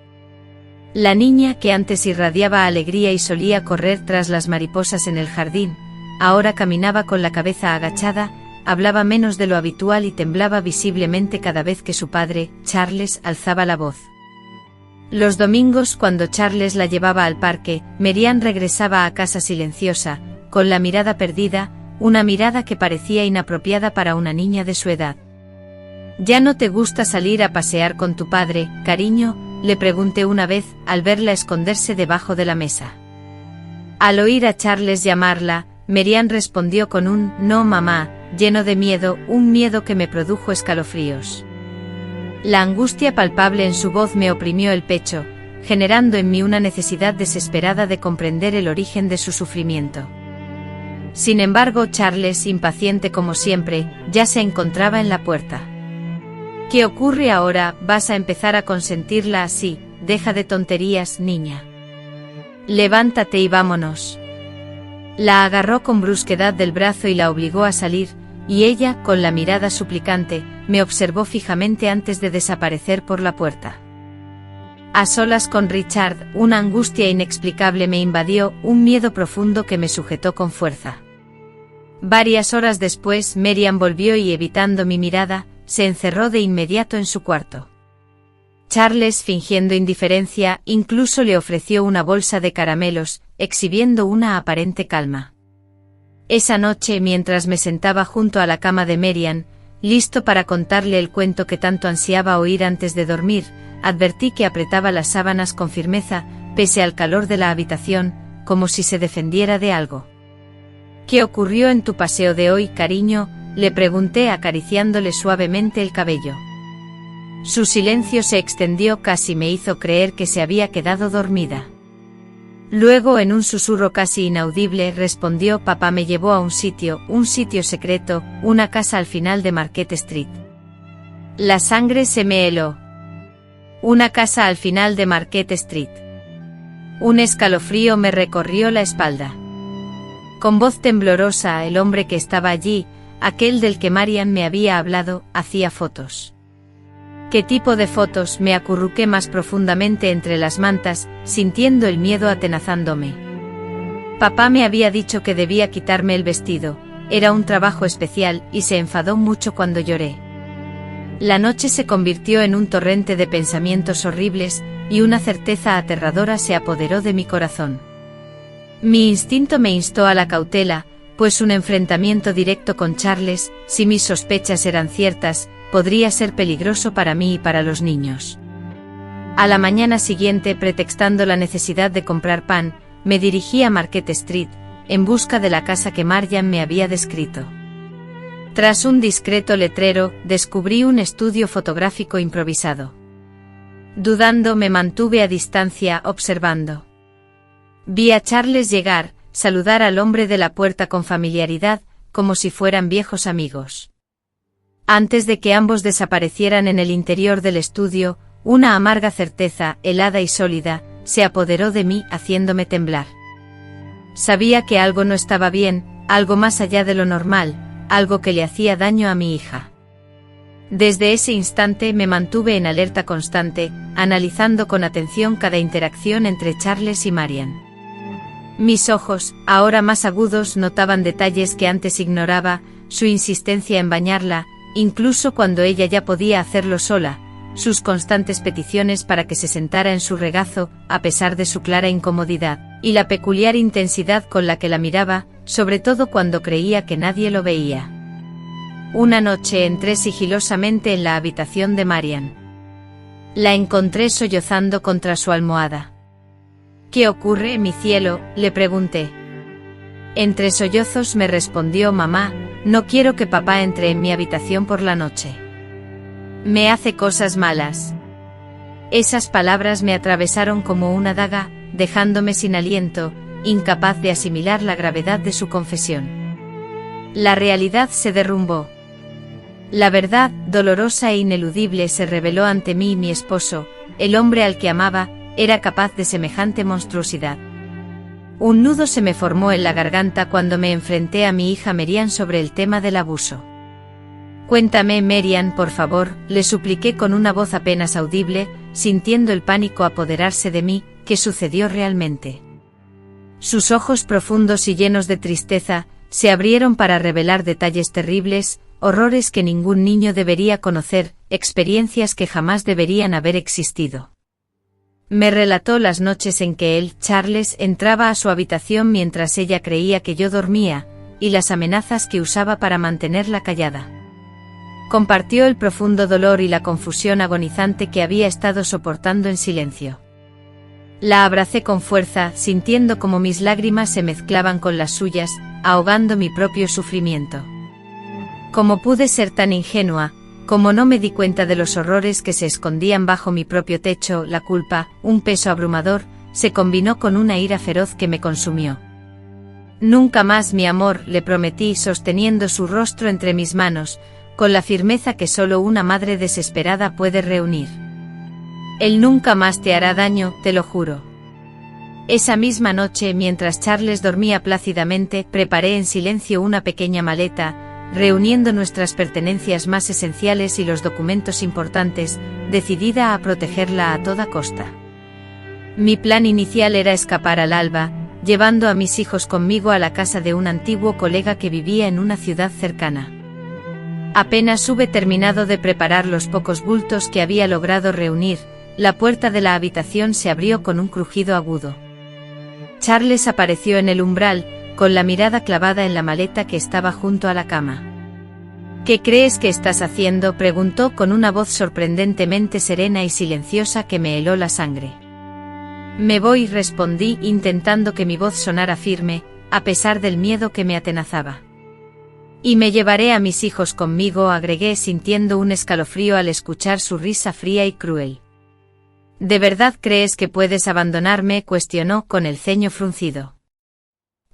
La niña que antes irradiaba alegría y solía correr tras las mariposas en el jardín, ahora caminaba con la cabeza agachada, hablaba menos de lo habitual y temblaba visiblemente cada vez que su padre, Charles, alzaba la voz. Los domingos, cuando Charles la llevaba al parque, Marian regresaba a casa silenciosa, con la mirada perdida, una mirada que parecía inapropiada para una niña de su edad. «¿Ya no te gusta salir a pasear con tu padre, cariño?», le pregunté una vez, al verla esconderse debajo de la mesa. Al oír a Charles llamarla, Marian respondió con un «no, mamá», lleno de miedo, un miedo que me produjo escalofríos. La angustia palpable en su voz me oprimió el pecho, generando en mí una necesidad desesperada de comprender el origen de su sufrimiento. Sin embargo, Charles, impaciente como siempre, ya se encontraba en la puerta. «¿Qué ocurre ahora? ¿Vas a empezar a consentirla así? Deja de tonterías, niña. Levántate y vámonos». La agarró con brusquedad del brazo y la obligó a salir, y ella, con la mirada suplicante, me observó fijamente antes de desaparecer por la puerta. A solas con Richard, una angustia inexplicable me invadió, un miedo profundo que me sujetó con fuerza. Varias horas después, Marian volvió y, evitando mi mirada, se encerró de inmediato en su cuarto. Charles, fingiendo indiferencia, incluso le ofreció una bolsa de caramelos, exhibiendo una aparente calma. Esa noche, mientras me sentaba junto a la cama de Marian, listo para contarle el cuento que tanto ansiaba oír antes de dormir, advertí que apretaba las sábanas con firmeza, pese al calor de la habitación, como si se defendiera de algo. «¿Qué ocurrió en tu paseo de hoy, cariño?», le pregunté acariciándole suavemente el cabello. Su silencio se extendió, casi me hizo creer que se había quedado dormida. Luego, en un susurro casi inaudible, respondió: «Papá me llevó a un sitio secreto, una casa al final de Market Street». La sangre se me heló. Una casa al final de Market Street. Un escalofrío me recorrió la espalda. Con voz temblorosa, el hombre que estaba allí, aquel del que Marian me había hablado, hacía fotos. ¿Qué tipo de fotos? Me acurruqué más profundamente entre las mantas, sintiendo el miedo atenazándome. Papá me había dicho que debía quitarme el vestido, era un trabajo especial, y se enfadó mucho cuando lloré. La noche se convirtió en un torrente de pensamientos horribles, y una certeza aterradora se apoderó de mi corazón. Mi instinto me instó a la cautela, pues un enfrentamiento directo con Charles, si mis sospechas eran ciertas, podría ser peligroso para mí y para los niños. A la mañana siguiente, pretextando la necesidad de comprar pan, me dirigí a Market Street, en busca de la casa que Marian me había descrito. Tras un discreto letrero, descubrí un estudio fotográfico improvisado. Dudando, me mantuve a distancia, observando. Vi a Charles llegar, saludar al hombre de la puerta con familiaridad, como si fueran viejos amigos. Antes de que ambos desaparecieran en el interior del estudio, una amarga certeza, helada y sólida, se apoderó de mí haciéndome temblar. Sabía que algo no estaba bien, algo más allá de lo normal, algo que le hacía daño a mi hija. Desde ese instante me mantuve en alerta constante, analizando con atención cada interacción entre Charles y Marian. Mis ojos, ahora más agudos, notaban detalles que antes ignoraba, su insistencia en bañarla, incluso cuando ella ya podía hacerlo sola, sus constantes peticiones para que se sentara en su regazo, a pesar de su clara incomodidad, y la peculiar intensidad con la que la miraba, sobre todo cuando creía que nadie lo veía. Una noche entré sigilosamente en la habitación de Marian. La encontré sollozando contra su almohada. «¿Qué ocurre, mi cielo?», le pregunté. Entre sollozos me respondió: «Mamá, no quiero que papá entre en mi habitación por la noche. Me hace cosas malas». Esas palabras me atravesaron como una daga, dejándome sin aliento, incapaz de asimilar la gravedad de su confesión. La realidad se derrumbó. La verdad, dolorosa e ineludible, se reveló ante mí: mi esposo, el hombre al que amaba, era capaz de semejante monstruosidad. Un nudo se me formó en la garganta cuando me enfrenté a mi hija Marian sobre el tema del abuso. «Cuéntame, Marian, por favor», le supliqué con una voz apenas audible, sintiendo el pánico apoderarse de mí. «¿Qué sucedió realmente?». Sus ojos profundos y llenos de tristeza se abrieron para revelar detalles terribles, horrores que ningún niño debería conocer, experiencias que jamás deberían haber existido. Me relató las noches en que él, Charles, entraba a su habitación mientras ella creía que yo dormía, y las amenazas que usaba para mantenerla callada. Compartió el profundo dolor y la confusión agonizante que había estado soportando en silencio. La abracé con fuerza, sintiendo como mis lágrimas se mezclaban con las suyas, ahogando mi propio sufrimiento. ¿Cómo pude ser tan ingenua? ¿Cómo no me di cuenta de los horrores que se escondían bajo mi propio techo? La culpa, un peso abrumador, se combinó con una ira feroz que me consumió. «Nunca más, mi amor», le prometí, sosteniendo su rostro entre mis manos, con la firmeza que solo una madre desesperada puede reunir. «Él nunca más te hará daño, te lo juro». Esa misma noche, mientras Charles dormía plácidamente, preparé en silencio una pequeña maleta, reuniendo nuestras pertenencias más esenciales y los documentos importantes, decidida a protegerla a toda costa. Mi plan inicial era escapar al alba, llevando a mis hijos conmigo a la casa de un antiguo colega que vivía en una ciudad cercana. Apenas hube terminado de preparar los pocos bultos que había logrado reunir, la puerta de la habitación se abrió con un crujido agudo. Charles apareció en el umbral, con la mirada clavada en la maleta que estaba junto a la cama. «¿Qué crees que estás haciendo?», preguntó con una voz sorprendentemente serena y silenciosa que me heló la sangre. «Me voy», respondí, intentando que mi voz sonara firme, a pesar del miedo que me atenazaba. «Y me llevaré a mis hijos conmigo», agregué, sintiendo un escalofrío al escuchar su risa fría y cruel. «¿De verdad crees que puedes abandonarme?», cuestionó con el ceño fruncido.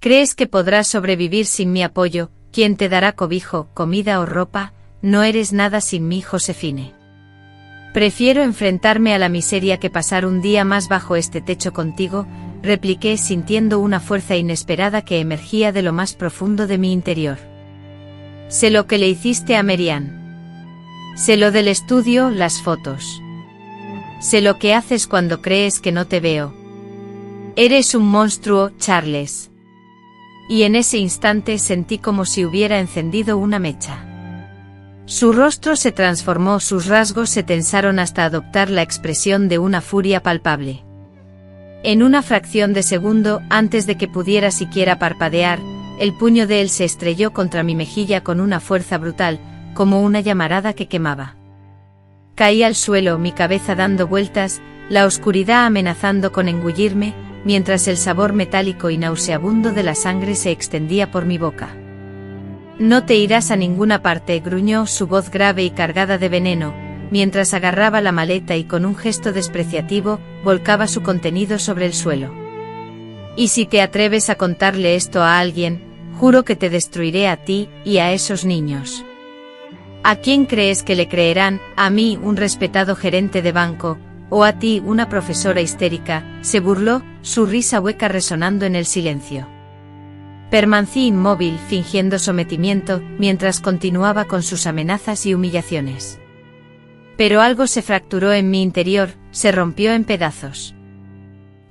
«¿Crees que podrás sobrevivir sin mi apoyo? ¿Quién te dará cobijo, comida o ropa? No eres nada sin mí, Josefine. Prefiero enfrentarme a la miseria que pasar un día más bajo este techo contigo», repliqué, sintiendo una fuerza inesperada que emergía de lo más profundo de mi interior. «Sé lo que le hiciste a Marian. Sé lo del estudio, las fotos. Sé lo que haces cuando crees que no te veo. Eres un monstruo, Charles». Y en ese instante sentí como si hubiera encendido una mecha. Su rostro se transformó, sus rasgos se tensaron hasta adoptar la expresión de una furia palpable. En una fracción de segundo, antes de que pudiera siquiera parpadear, el puño de él se estrelló contra mi mejilla con una fuerza brutal, como una llamarada que quemaba. Caí al suelo, mi cabeza dando vueltas, la oscuridad amenazando con engullirme, mientras el sabor metálico y nauseabundo de la sangre se extendía por mi boca. «No te irás a ninguna parte», gruñó, su voz grave y cargada de veneno, mientras agarraba la maleta y con un gesto despreciativo, volcaba su contenido sobre el suelo. «Y si te atreves a contarle esto a alguien, juro que te destruiré a ti y a esos niños». ¿A quién crees que le creerán? ¿A mí, un respetado gerente de banco, o a ti, una profesora histérica? Se burló, su risa hueca resonando en el silencio. Permanecí inmóvil, fingiendo sometimiento, mientras continuaba con sus amenazas y humillaciones. Pero algo se fracturó en mi interior, se rompió en pedazos.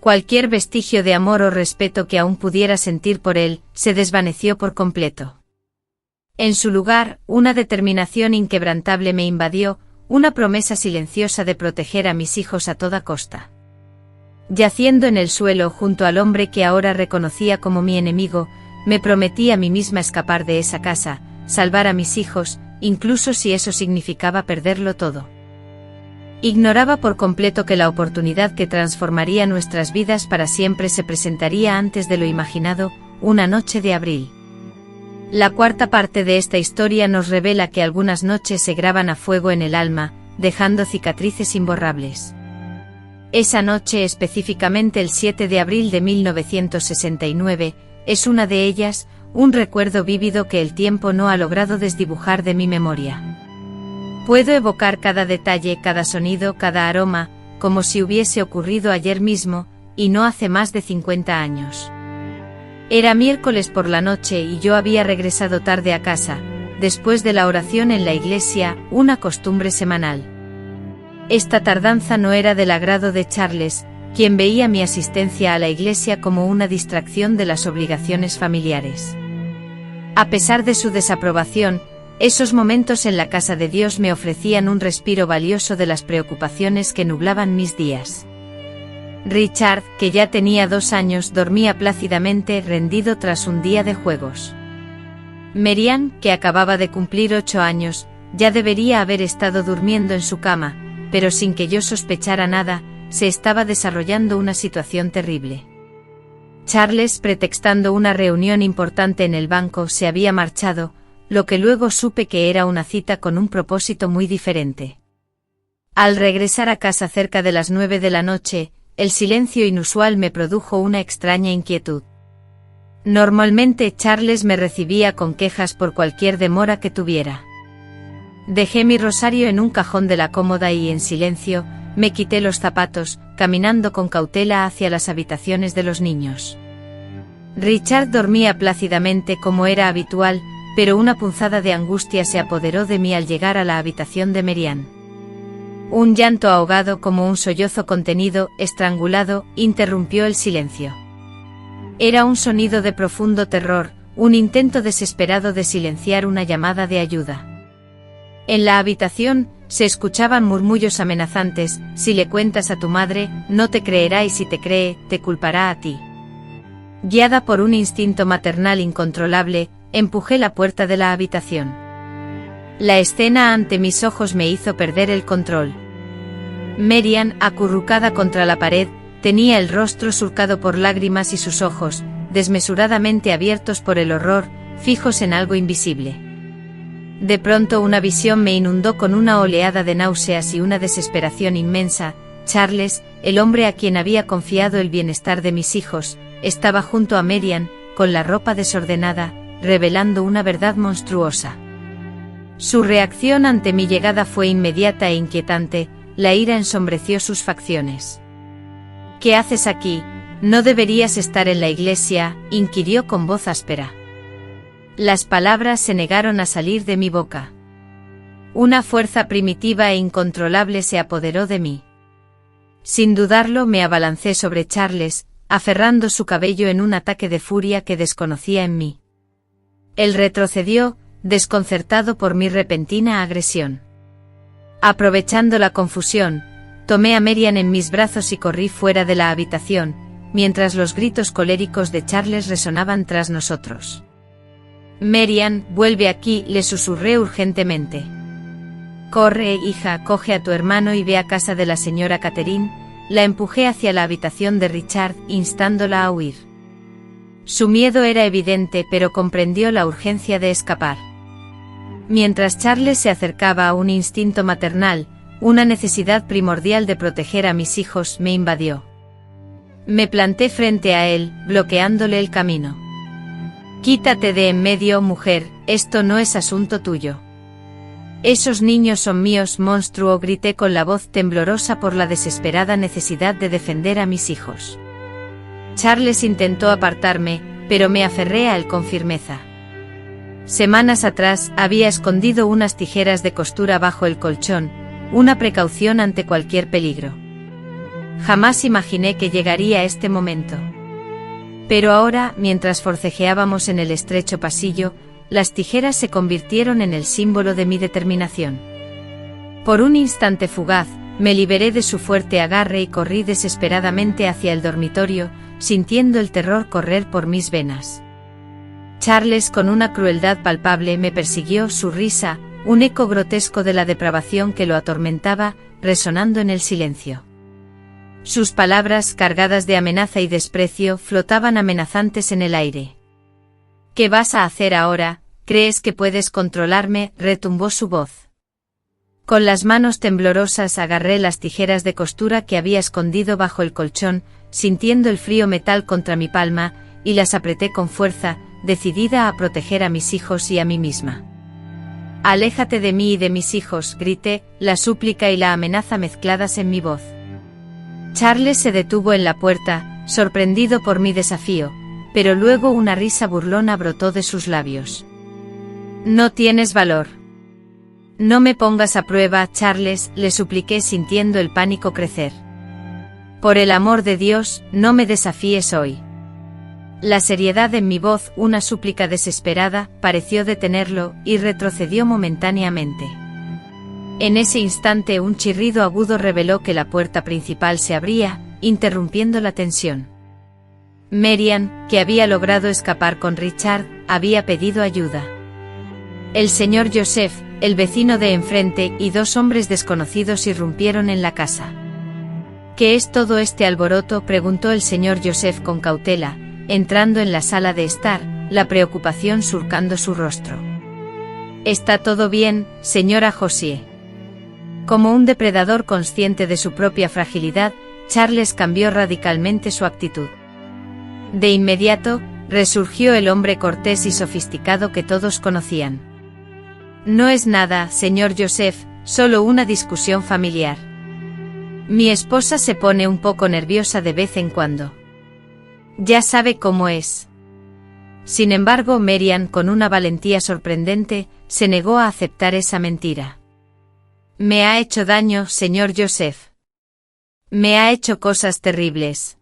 Cualquier vestigio de amor o respeto que aún pudiera sentir por él, se desvaneció por completo. En su lugar, una determinación inquebrantable me invadió, una promesa silenciosa de proteger a mis hijos a toda costa. Yaciendo en el suelo junto al hombre que ahora reconocía como mi enemigo, me prometí a mí misma escapar de esa casa, salvar a mis hijos, incluso si eso significaba perderlo todo. Ignoraba por completo que la oportunidad que transformaría nuestras vidas para siempre se presentaría antes de lo imaginado, una noche de abril. La cuarta parte de esta historia nos revela que algunas noches se graban a fuego en el alma, dejando cicatrices imborrables. Esa noche, específicamente el 7 de abril de 1969, es una de ellas, un recuerdo vívido que el tiempo no ha logrado desdibujar de mi memoria. Puedo evocar cada detalle, cada sonido, cada aroma, como si hubiese ocurrido ayer mismo, y no hace más de 50 años. Era miércoles por la noche y yo había regresado tarde a casa, después de la oración en la iglesia, una costumbre semanal. Esta tardanza no era del agrado de Charles, quien veía mi asistencia a la iglesia como una distracción de las obligaciones familiares. A pesar de su desaprobación, esos momentos en la casa de Dios me ofrecían un respiro valioso de las preocupaciones que nublaban mis días. Richard, que ya tenía 2 años, dormía plácidamente rendido tras un día de juegos. Marianne, que acababa de cumplir 8 años, ya debería haber estado durmiendo en su cama, pero sin que yo sospechara nada, se estaba desarrollando una situación terrible. Charles, pretextando una reunión importante en el banco, se había marchado, lo que luego supe que era una cita con un propósito muy diferente. Al regresar a casa cerca de las 9 de la noche, el silencio inusual me produjo una extraña inquietud. Normalmente Charles me recibía con quejas por cualquier demora que tuviera. Dejé mi rosario en un cajón de la cómoda y en silencio, me quité los zapatos, caminando con cautela hacia las habitaciones de los niños. Richard dormía plácidamente como era habitual, pero una punzada de angustia se apoderó de mí al llegar a la habitación de Marianne. Un llanto ahogado como un sollozo contenido, estrangulado, interrumpió el silencio. Era un sonido de profundo terror, un intento desesperado de silenciar una llamada de ayuda. En la habitación, se escuchaban murmullos amenazantes: si le cuentas a tu madre, no te creerá y si te cree, te culpará a ti. Guiada por un instinto maternal incontrolable, empujé la puerta de la habitación. La escena ante mis ojos me hizo perder el control. Marianne, acurrucada contra la pared, tenía el rostro surcado por lágrimas y sus ojos, desmesuradamente abiertos por el horror, fijos en algo invisible. De pronto una visión me inundó con una oleada de náuseas y una desesperación inmensa. Charles, el hombre a quien había confiado el bienestar de mis hijos, estaba junto a Marianne, con la ropa desordenada, revelando una verdad monstruosa. Su reacción ante mi llegada fue inmediata e inquietante, la ira ensombreció sus facciones. ¿Qué haces aquí? ¿No deberías estar en la iglesia?, inquirió con voz áspera. Las palabras se negaron a salir de mi boca. Una fuerza primitiva e incontrolable se apoderó de mí. Sin dudarlo me abalancé sobre Charles, aferrando su cabello en un ataque de furia que desconocía en mí. Él retrocedió, desconcertado por mi repentina agresión. Aprovechando la confusión, tomé a Marianne en mis brazos y corrí fuera de la habitación, mientras los gritos coléricos de Charles resonaban tras nosotros. Marianne, vuelve aquí, le susurré urgentemente. Corre, hija, coge a tu hermano y ve a casa de la señora Catherine. La empujé hacia la habitación de Richard, instándola a huir. Su miedo era evidente, pero comprendió la urgencia de escapar. Mientras Charles se acercaba a un instinto maternal, una necesidad primordial de proteger a mis hijos me invadió. Me planté frente a él, bloqueándole el camino. Quítate de en medio, mujer, esto no es asunto tuyo. Esos niños son míos, monstruo, grité con la voz temblorosa por la desesperada necesidad de defender a mis hijos. Charles intentó apartarme, pero me aferré a él con firmeza. Semanas atrás había escondido unas tijeras de costura bajo el colchón, una precaución ante cualquier peligro. Jamás imaginé que llegaría este momento. Pero ahora, mientras forcejeábamos en el estrecho pasillo, las tijeras se convirtieron en el símbolo de mi determinación. Por un instante fugaz, me liberé de su fuerte agarre y corrí desesperadamente hacia el dormitorio, sintiendo el terror correr por mis venas. Charles, con una crueldad palpable, me persiguió, su risa, un eco grotesco de la depravación que lo atormentaba, resonando en el silencio. Sus palabras, cargadas de amenaza y desprecio, flotaban amenazantes en el aire. «¿Qué vas a hacer ahora? ¿Crees que puedes controlarme?», retumbó su voz. Con las manos temblorosas agarré las tijeras de costura que había escondido bajo el colchón, sintiendo el frío metal contra mi palma, y las apreté con fuerza, decidida a proteger a mis hijos y a mí misma. «Aléjate de mí y de mis hijos», grité, la súplica y la amenaza mezcladas en mi voz. Charles se detuvo en la puerta, sorprendido por mi desafío, pero luego una risa burlona brotó de sus labios. «No tienes valor». «No me pongas a prueba, Charles», le supliqué sintiendo el pánico crecer. «Por el amor de Dios, no me desafíes hoy». La seriedad en mi voz, una súplica desesperada, pareció detenerlo, y retrocedió momentáneamente. En ese instante un chirrido agudo reveló que la puerta principal se abría, interrumpiendo la tensión. Marian, que había logrado escapar con Richard, había pedido ayuda. El señor Joseph, el vecino de enfrente, y dos hombres desconocidos irrumpieron en la casa. «¿Qué es todo este alboroto?», preguntó el señor Joseph con cautela, entrando en la sala de estar, la preocupación surcando su rostro. «¿Está todo bien, señora Josie?». Como un depredador consciente de su propia fragilidad, Charles cambió radicalmente su actitud. De inmediato, resurgió el hombre cortés y sofisticado que todos conocían. «No es nada, señor Joseph, solo una discusión familiar. Mi esposa se pone un poco nerviosa de vez en cuando. Ya sabe cómo es». Sin embargo, Marian, con una valentía sorprendente, se negó a aceptar esa mentira. «Me ha hecho daño, señor Joseph. Me ha hecho cosas terribles».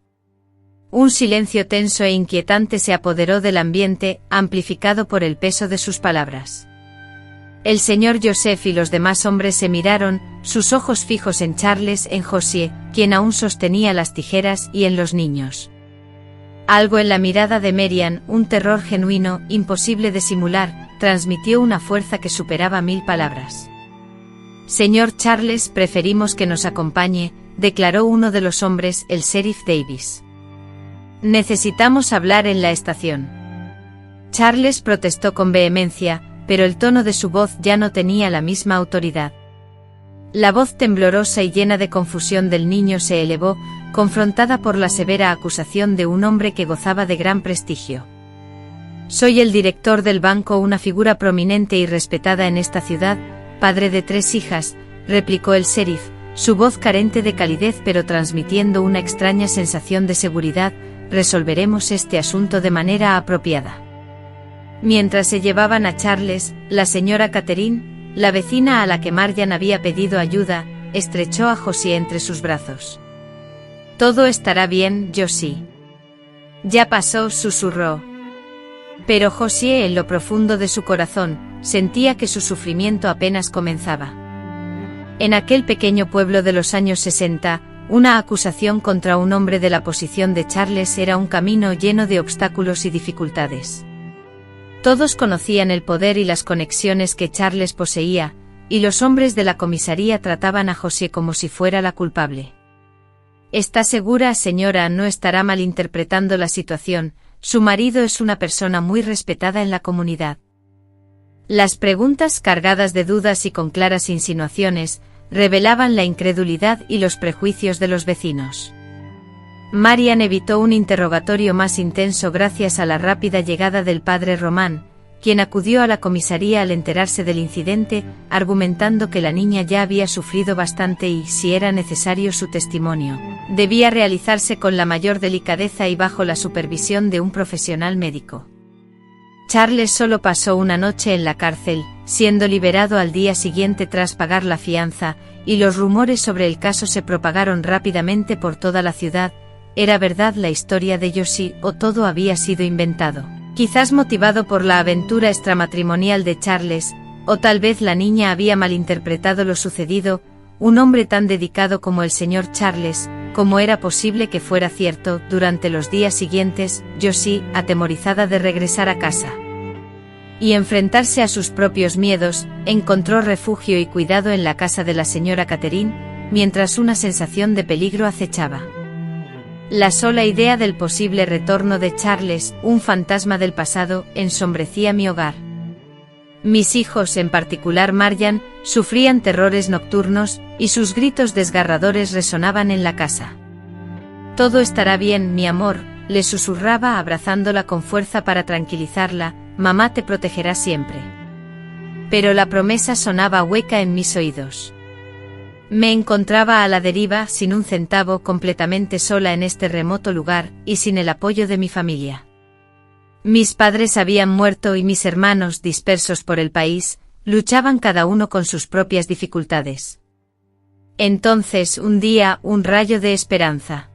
Un silencio tenso e inquietante se apoderó del ambiente, amplificado por el peso de sus palabras. El señor Joseph y los demás hombres se miraron, sus ojos fijos en Charles, en Josie, quien aún sostenía las tijeras, y en los niños. Algo en la mirada de Marian, un terror genuino, imposible de simular, transmitió una fuerza que superaba 1000 palabras. «Señor Charles, preferimos que nos acompañe», declaró uno de los hombres, el sheriff Davis. «Necesitamos hablar en la estación». Charles protestó con vehemencia, pero el tono de su voz ya no tenía la misma autoridad. La voz temblorosa y llena de confusión del niño se elevó, confrontada por la severa acusación de un hombre que gozaba de gran prestigio. «Soy el director del banco, una figura prominente y respetada en esta ciudad, padre de 3 hijas», replicó el sheriff, su voz carente de calidez pero transmitiendo una extraña sensación de seguridad. «Resolveremos este asunto de manera apropiada». Mientras se llevaban a Charles, la señora Catherine, la vecina a la que Marian había pedido ayuda, estrechó a Josie entre sus brazos. «Todo estará bien, Josie. Ya pasó», susurró. Pero Josie, en lo profundo de su corazón, sentía que su sufrimiento apenas comenzaba. En aquel pequeño pueblo de los años 60, una acusación contra un hombre de la posición de Charles era un camino lleno de obstáculos y dificultades. Todos conocían el poder y las conexiones que Charles poseía, y los hombres de la comisaría trataban a Josie como si fuera la culpable. «¿Está segura, señora? No estará malinterpretando la situación, su marido es una persona muy respetada en la comunidad». Las preguntas, cargadas de dudas y con claras insinuaciones, revelaban la incredulidad y los prejuicios de los vecinos. Marian evitó un interrogatorio más intenso gracias a la rápida llegada del padre Román, quien acudió a la comisaría al enterarse del incidente, argumentando que la niña ya había sufrido bastante y, si era necesario su testimonio, debía realizarse con la mayor delicadeza y bajo la supervisión de un profesional médico. Charles solo pasó una noche en la cárcel, siendo liberado al día siguiente tras pagar la fianza, y los rumores sobre el caso se propagaron rápidamente por toda la ciudad. ¿Era verdad la historia de Josie o todo había sido inventado? Quizás motivado por la aventura extramatrimonial de Charles, o tal vez la niña había malinterpretado lo sucedido. Un hombre tan dedicado como el señor Charles, ¿cómo era posible que fuera cierto? Durante los días siguientes, Josie, atemorizada de regresar a casa y enfrentarse a sus propios miedos, encontró refugio y cuidado en la casa de la señora Catherine, mientras una sensación de peligro acechaba. La sola idea del posible retorno de Charles, un fantasma del pasado, ensombrecía mi hogar. Mis hijos, en particular Marian, sufrían terrores nocturnos, y sus gritos desgarradores resonaban en la casa. «Todo estará bien, mi amor», le susurraba abrazándola con fuerza para tranquilizarla, «mamá te protegerá siempre». Pero la promesa sonaba hueca en mis oídos. Me encontraba a la deriva, sin un centavo, completamente sola en este remoto lugar, y sin el apoyo de mi familia. Mis padres habían muerto y mis hermanos, dispersos por el país, luchaban cada uno con sus propias dificultades. Entonces, un día, un rayo de esperanza.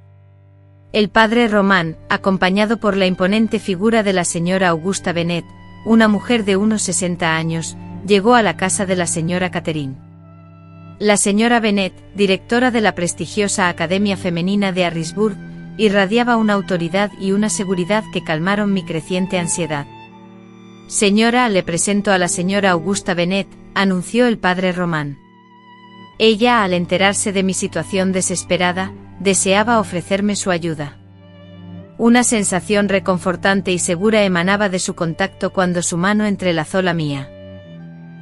El padre Román, acompañado por la imponente figura de la señora Augusta Bennet, una mujer de unos 60 años, llegó a la casa de la señora Catherine. La señora Bennet, directora de la prestigiosa Academia Femenina de Harrisburg, irradiaba una autoridad y una seguridad que calmaron mi creciente ansiedad. «Señora, le presento a la señora Augusta Bennet», anunció el padre Román. Ella, al enterarse de mi situación desesperada, deseaba ofrecerme su ayuda. Una sensación reconfortante y segura emanaba de su contacto cuando su mano entrelazó la mía.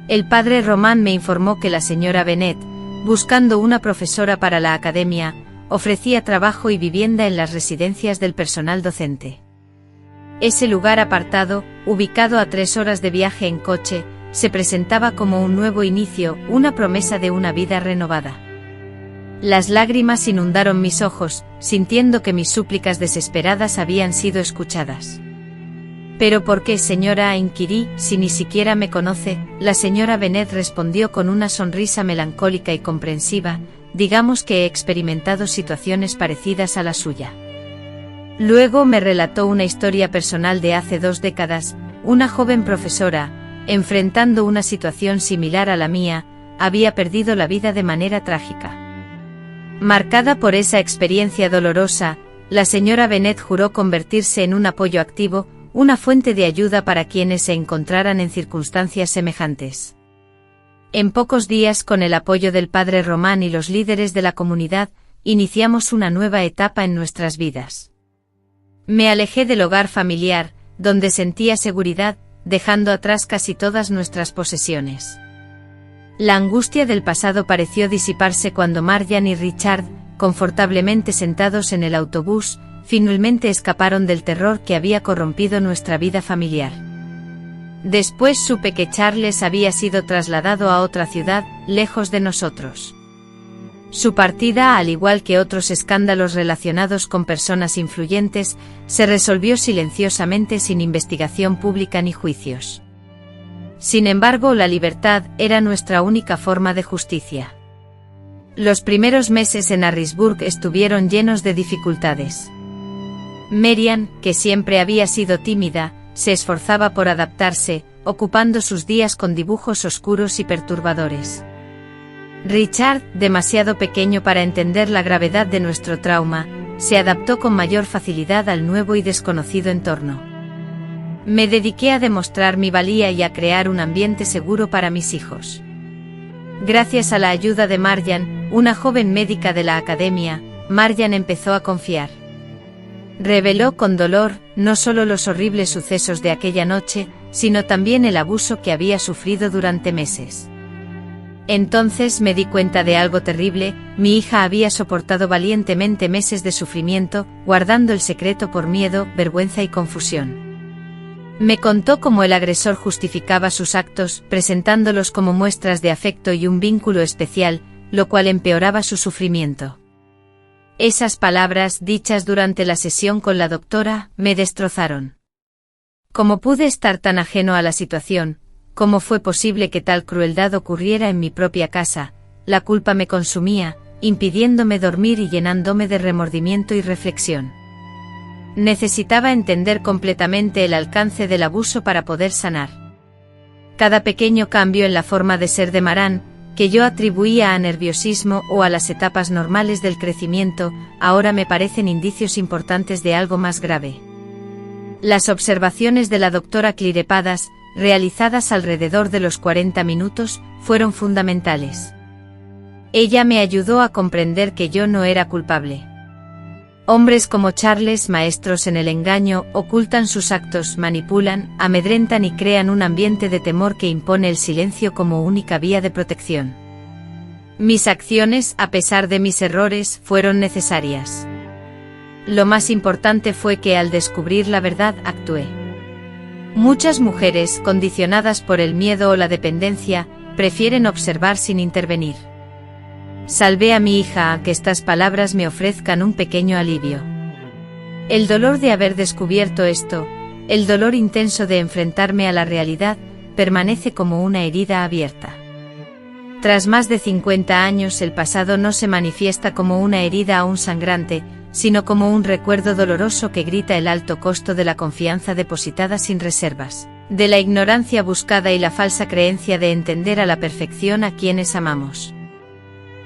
El padre Román me informó que la señora Bennet, buscando una profesora para la academia, ofrecía trabajo y vivienda en las residencias del personal docente. Ese lugar apartado, ubicado a 3 horas de viaje en coche, se presentaba como un nuevo inicio, una promesa de una vida renovada. Las lágrimas inundaron mis ojos, sintiendo que mis súplicas desesperadas habían sido escuchadas. «¿Pero por qué, señora?», inquirí, «si ni siquiera me conoce». La señora Bennet respondió con una sonrisa melancólica y comprensiva: «Digamos que he experimentado situaciones parecidas a la suya». Luego me relató una historia personal de hace 2 décadas. Una joven profesora, enfrentando una situación similar a la mía, había perdido la vida de manera trágica. Marcada por esa experiencia dolorosa, la señora Bennet juró convertirse en un apoyo activo, una fuente de ayuda para quienes se encontraran en circunstancias semejantes. En pocos días, con el apoyo del padre Román y los líderes de la comunidad, iniciamos una nueva etapa en nuestras vidas. Me alejé del hogar familiar, donde sentía seguridad, dejando atrás casi todas nuestras posesiones. La angustia del pasado pareció disiparse cuando Marian y Richard, confortablemente sentados en el autobús, finalmente escaparon del terror que había corrompido nuestra vida familiar. Después supe que Charles había sido trasladado a otra ciudad, lejos de nosotros. Su partida, al igual que otros escándalos relacionados con personas influyentes, se resolvió silenciosamente sin investigación pública ni juicios. Sin embargo, la libertad era nuestra única forma de justicia. Los primeros meses en Harrisburg estuvieron llenos de dificultades. Marian, que siempre había sido tímida, se esforzaba por adaptarse, ocupando sus días con dibujos oscuros y perturbadores. Richard, demasiado pequeño para entender la gravedad de nuestro trauma, se adaptó con mayor facilidad al nuevo y desconocido entorno. Me dediqué a demostrar mi valía y a crear un ambiente seguro para mis hijos. Gracias a la ayuda de Marian, una joven médica de la academia, Marian empezó a confiar. Reveló con dolor, no solo los horribles sucesos de aquella noche, sino también el abuso que había sufrido durante meses. Entonces me di cuenta de algo terrible: mi hija había soportado valientemente meses de sufrimiento, guardando el secreto por miedo, vergüenza y confusión. Me contó cómo el agresor justificaba sus actos, presentándolos como muestras de afecto y un vínculo especial, lo cual empeoraba su sufrimiento. Esas palabras, dichas durante la sesión con la doctora, me destrozaron. ¿Cómo pude estar tan ajeno a la situación? ¿Cómo fue posible que tal crueldad ocurriera en mi propia casa? La culpa me consumía, impidiéndome dormir y llenándome de remordimiento y reflexión. Necesitaba entender completamente el alcance del abuso para poder sanar. Cada pequeño cambio en la forma de ser de Maran, que yo atribuía a nerviosismo o a las etapas normales del crecimiento, ahora me parecen indicios importantes de algo más grave. Las observaciones de la doctora Clirepadas, realizadas alrededor de los 40 minutos, fueron fundamentales. Ella me ayudó a comprender que yo no era culpable. Hombres como Charles, maestros en el engaño, ocultan sus actos, manipulan, amedrentan y crean un ambiente de temor que impone el silencio como única vía de protección. Mis acciones, a pesar de mis errores, fueron necesarias. Lo más importante fue que al descubrir la verdad actué. Muchas mujeres, condicionadas por el miedo o la dependencia, prefieren observar sin intervenir. Salvé a mi hija a que estas palabras me ofrezcan un pequeño alivio. El dolor de haber descubierto esto, el dolor intenso de enfrentarme a la realidad, permanece como una herida abierta. Tras más de 50 años el pasado no se manifiesta como una herida aún sangrante, sino como un recuerdo doloroso que grita el alto costo de la confianza depositada sin reservas, de la ignorancia buscada y la falsa creencia de entender a la perfección a quienes amamos.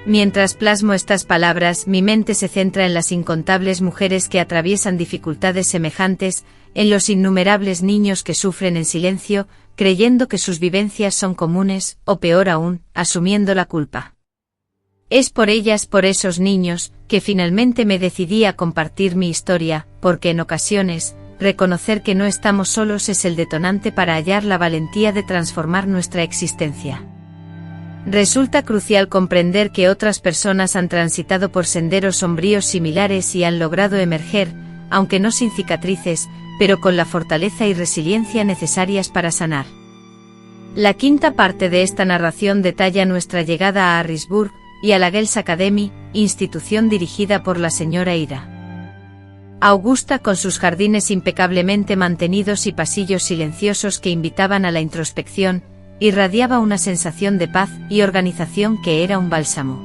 Mientras plasmo estas palabras, mi mente se centra en las incontables mujeres que atraviesan dificultades semejantes, en los innumerables niños que sufren en silencio, creyendo que sus vivencias son comunes, o peor aún, asumiendo la culpa. Es por ellas, por esos niños, que finalmente me decidí a compartir mi historia, porque en ocasiones, reconocer que no estamos solos es el detonante para hallar la valentía de transformar nuestra existencia. Resulta crucial comprender que otras personas han transitado por senderos sombríos similares y han logrado emerger, aunque no sin cicatrices, pero con la fortaleza y resiliencia necesarias para sanar. La quinta parte de esta narración detalla nuestra llegada a Harrisburg y a la Girls Academy, institución dirigida por la señora Ira. Augusta, con sus jardines impecablemente mantenidos y pasillos silenciosos que invitaban a la introspección, irradiaba una sensación de paz y organización que era un bálsamo.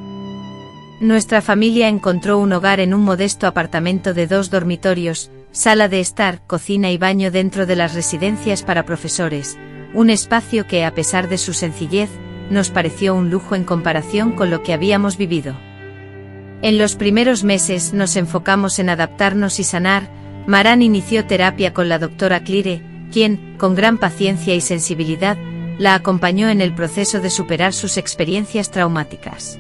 Nuestra familia encontró un hogar en un modesto apartamento de 2 dormitorios, sala de estar, cocina y baño dentro de las residencias para profesores, un espacio que, a pesar de su sencillez, nos pareció un lujo en comparación con lo que habíamos vivido. En los primeros meses nos enfocamos en adaptarnos y sanar. Maran inició terapia con la doctora Clire, quien, con gran paciencia y sensibilidad, la acompañó en el proceso de superar sus experiencias traumáticas.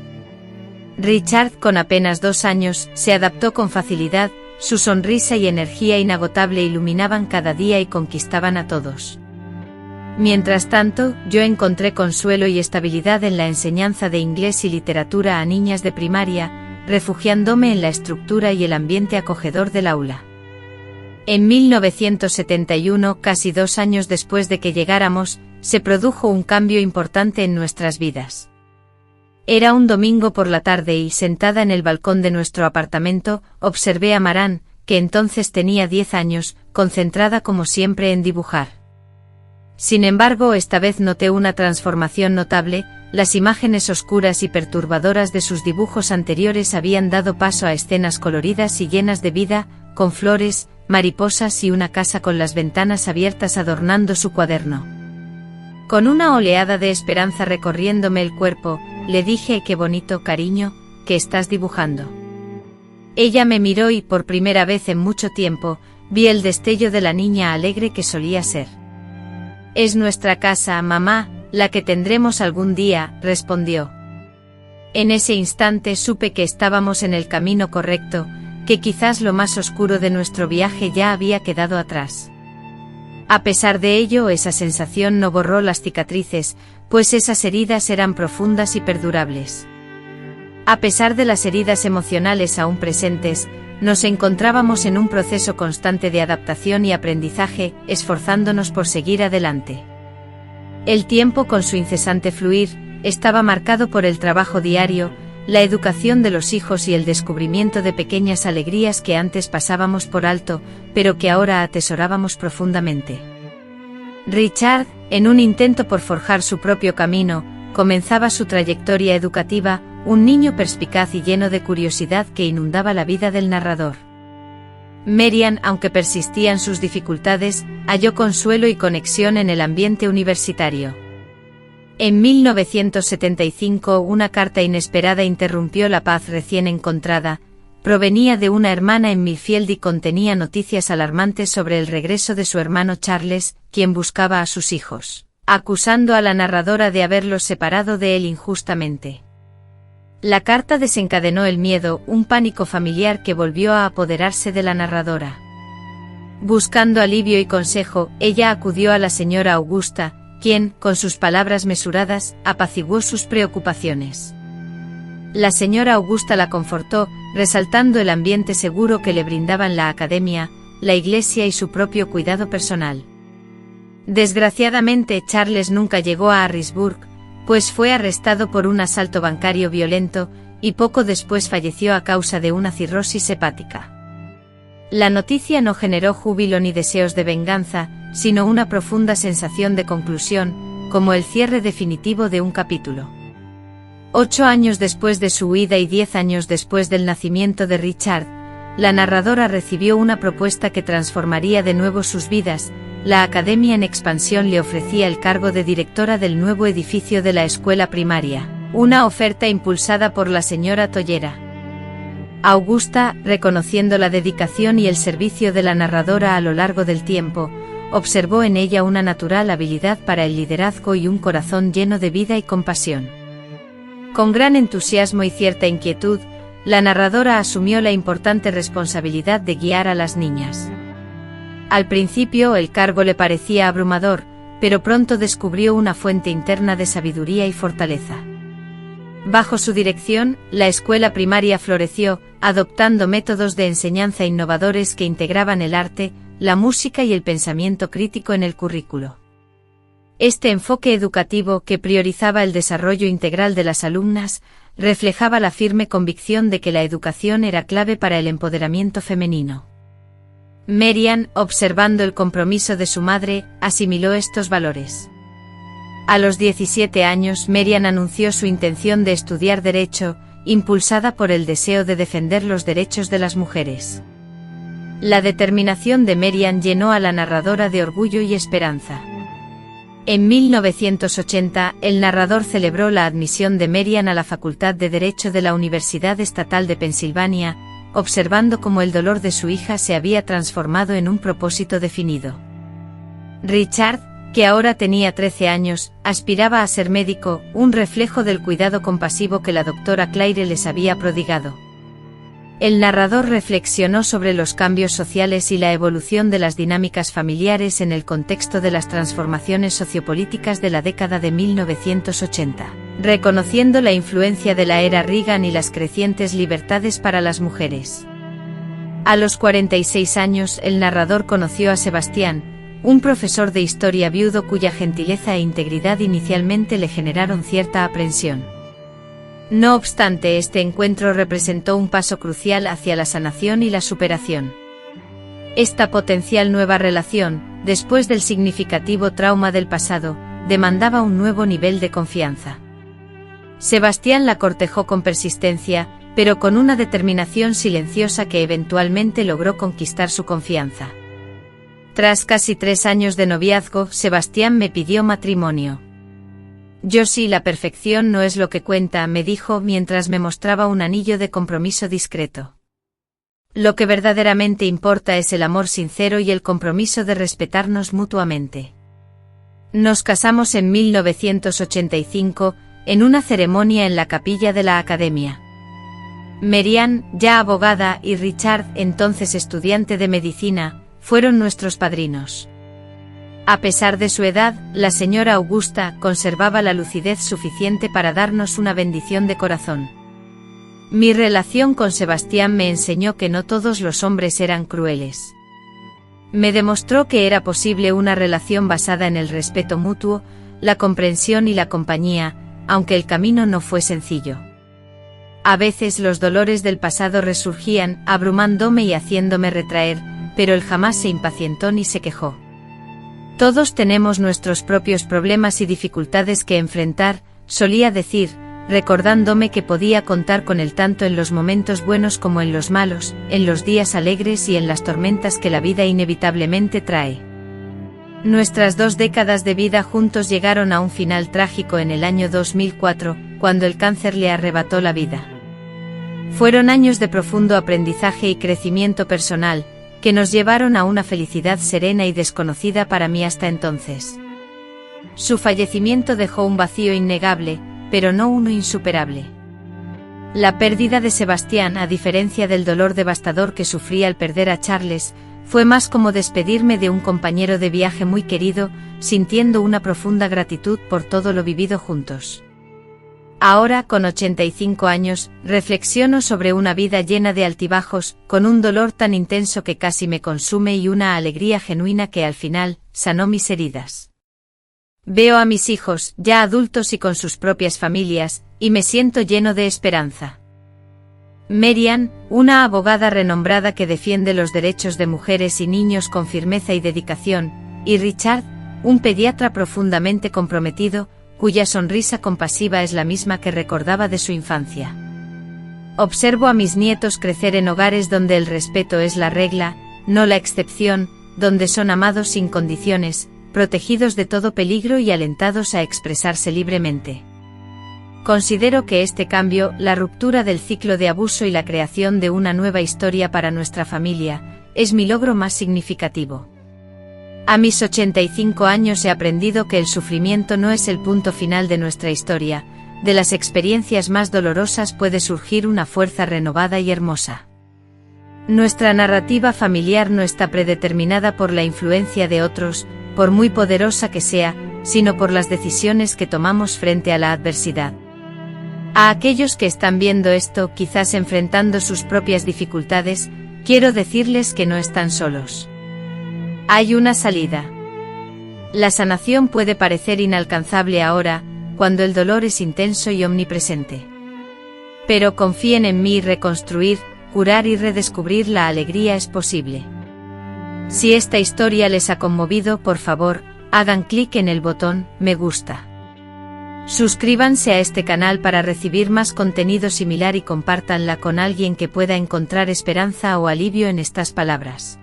Richard, con apenas 2 años, se adaptó con facilidad, su sonrisa y energía inagotable iluminaban cada día y conquistaban a todos. Mientras tanto, yo encontré consuelo y estabilidad en la enseñanza de inglés y literatura a niñas de primaria, refugiándome en la estructura y el ambiente acogedor del aula. En 1971, casi 2 años después de que llegáramos, se produjo un cambio importante en nuestras vidas. Era un domingo por la tarde y, sentada en el balcón de nuestro apartamento, observé a Maran, que entonces tenía 10 años, concentrada como siempre en dibujar. Sin embargo, esta vez noté una transformación notable. Las imágenes oscuras y perturbadoras de sus dibujos anteriores habían dado paso a escenas coloridas y llenas de vida, con flores, mariposas y una casa con las ventanas abiertas adornando su cuaderno. Con una oleada de esperanza recorriéndome el cuerpo, le dije: «Qué bonito, cariño, que estás dibujando». Ella me miró y, por primera vez en mucho tiempo, vi el destello de la niña alegre que solía ser. «Es nuestra casa, mamá, la que tendremos algún día», respondió. En ese instante supe que estábamos en el camino correcto, que quizás lo más oscuro de nuestro viaje ya había quedado atrás. A pesar de ello, esa sensación no borró las cicatrices, pues esas heridas eran profundas y perdurables. A pesar de las heridas emocionales aún presentes, Nos encontrábamos en un proceso constante de adaptación y aprendizaje, esforzándonos por seguir adelante. El tiempo, con su incesante fluir, estaba marcado por el trabajo diario, la educación de los hijos y el descubrimiento de pequeñas alegrías que antes pasábamos por alto, pero que ahora atesorábamos profundamente. Richard, en un intento por forjar su propio camino, comenzaba su trayectoria educativa, un niño perspicaz y lleno de curiosidad que inundaba la vida del narrador. Marian, aunque persistían sus dificultades, halló consuelo y conexión en el ambiente universitario. En 1975 una carta inesperada interrumpió la paz recién encontrada. Provenía de una hermana en Millfield y contenía noticias alarmantes sobre el regreso de su hermano Charles, quien buscaba a sus hijos, acusando a la narradora de haberlos separado de él injustamente. La carta desencadenó el miedo, un pánico familiar que volvió a apoderarse de la narradora. Buscando alivio y consejo, ella acudió a la señora Augusta, quien, con sus palabras mesuradas, apaciguó sus preocupaciones. La señora Augusta la confortó, resaltando el ambiente seguro que le brindaban la academia, la iglesia y su propio cuidado personal. Desgraciadamente Charles nunca llegó a Harrisburg, pues fue arrestado por un asalto bancario violento, y poco después falleció a causa de una cirrosis hepática. La noticia no generó júbilo ni deseos de venganza, sino una profunda sensación de conclusión, como el cierre definitivo de un capítulo. 8 años después de su huida y 10 años después del nacimiento de Richard, la narradora recibió una propuesta que transformaría de nuevo sus vidas. La academia en expansión le ofrecía el cargo de directora del nuevo edificio de la escuela primaria, una oferta impulsada por la señora Tollera. Augusta, reconociendo la dedicación y el servicio de la narradora a lo largo del tiempo, observó en ella una natural habilidad para el liderazgo y un corazón lleno de vida y compasión. Con gran entusiasmo y cierta inquietud, la narradora asumió la importante responsabilidad de guiar a las niñas. Al principio el cargo le parecía abrumador, pero pronto descubrió una fuente interna de sabiduría y fortaleza. Bajo su dirección, la escuela primaria floreció, adoptando métodos de enseñanza innovadores que integraban el arte, la música y el pensamiento crítico en el currículo. Este enfoque educativo, que priorizaba el desarrollo integral de las alumnas, reflejaba la firme convicción de que la educación era clave para el empoderamiento femenino. Marian, observando el compromiso de su madre, asimiló estos valores. A los 17 años, Marian anunció su intención de estudiar Derecho, impulsada por el deseo de defender los derechos de las mujeres. La determinación de Marian llenó a la narradora de orgullo y esperanza. En 1980, el narrador celebró la admisión de Marian a la Facultad de Derecho de la Universidad Estatal de Pensilvania, observando cómo el dolor de su hija se había transformado en un propósito definido. Richard, que ahora tenía 13 años, aspiraba a ser médico, un reflejo del cuidado compasivo que la doctora Claire les había prodigado. El narrador reflexionó sobre los cambios sociales y la evolución de las dinámicas familiares en el contexto de las transformaciones sociopolíticas de la década de 1980, reconociendo la influencia de la era Reagan y las crecientes libertades para las mujeres. A los 46 años, el narrador conoció a Sebastián, un profesor de historia viudo cuya gentileza e integridad inicialmente le generaron cierta aprensión. No obstante, este encuentro representó un paso crucial hacia la sanación y la superación. Esta potencial nueva relación, después del significativo trauma del pasado, demandaba un nuevo nivel de confianza. Sebastián la cortejó con persistencia, pero con una determinación silenciosa que eventualmente logró conquistar su confianza. Tras casi 3 años de noviazgo, Sebastián me pidió matrimonio. Josie, la perfección no es lo que cuenta, me dijo mientras me mostraba un anillo de compromiso discreto. Lo que verdaderamente importa es el amor sincero y el compromiso de respetarnos mutuamente. Nos casamos en 1985, en una ceremonia en la capilla de la academia. Marian, ya abogada, y Richard, entonces estudiante de medicina, fueron nuestros padrinos. A pesar de su edad, la señora Augusta conservaba la lucidez suficiente para darnos una bendición de corazón. Mi relación con Sebastián me enseñó que no todos los hombres eran crueles. Me demostró que era posible una relación basada en el respeto mutuo, la comprensión y la compañía, aunque el camino no fue sencillo. A veces los dolores del pasado resurgían, abrumándome y haciéndome retraer, pero él jamás se impacientó ni se quejó. Todos tenemos nuestros propios problemas y dificultades que enfrentar, solía decir, recordándome que podía contar con él tanto en los momentos buenos como en los malos, en los días alegres y en las tormentas que la vida inevitablemente trae. Nuestras 2 décadas de vida juntos llegaron a un final trágico en el año 2004, cuando el cáncer le arrebató la vida. Fueron años de profundo aprendizaje y crecimiento personal, que nos llevaron a una felicidad serena y desconocida para mí hasta entonces. Su fallecimiento dejó un vacío innegable, pero no uno insuperable. La pérdida de Sebastián, a diferencia del dolor devastador que sufrí al perder a Charles, fue más como despedirme de un compañero de viaje muy querido, sintiendo una profunda gratitud por todo lo vivido juntos. Ahora, con 85 años, reflexiono sobre una vida llena de altibajos, con un dolor tan intenso que casi me consume y una alegría genuina que al final sanó mis heridas. Veo a mis hijos, ya adultos y con sus propias familias, y me siento lleno de esperanza. Marian, una abogada renombrada que defiende los derechos de mujeres y niños con firmeza y dedicación, y Richard, un pediatra profundamente comprometido, cuya sonrisa compasiva es la misma que recordaba de su infancia. Observo a mis nietos crecer en hogares donde el respeto es la regla, no la excepción, donde son amados sin condiciones, protegidos de todo peligro y alentados a expresarse libremente. Considero que este cambio, la ruptura del ciclo de abuso y la creación de una nueva historia para nuestra familia, es mi logro más significativo. A mis 85 años he aprendido que el sufrimiento no es el punto final de nuestra historia, de las experiencias más dolorosas puede surgir una fuerza renovada y hermosa. Nuestra narrativa familiar no está predeterminada por la influencia de otros, por muy poderosa que sea, sino por las decisiones que tomamos frente a la adversidad. A aquellos que están viendo esto, quizás enfrentando sus propias dificultades, quiero decirles que no están solos. Hay una salida. La sanación puede parecer inalcanzable ahora, cuando el dolor es intenso y omnipresente. Pero confíen en mí y reconstruir, curar y redescubrir la alegría es posible. Si esta historia les ha conmovido, por favor, hagan clic en el botón me gusta. Suscríbanse a este canal para recibir más contenido similar y compártanla con alguien que pueda encontrar esperanza o alivio en estas palabras.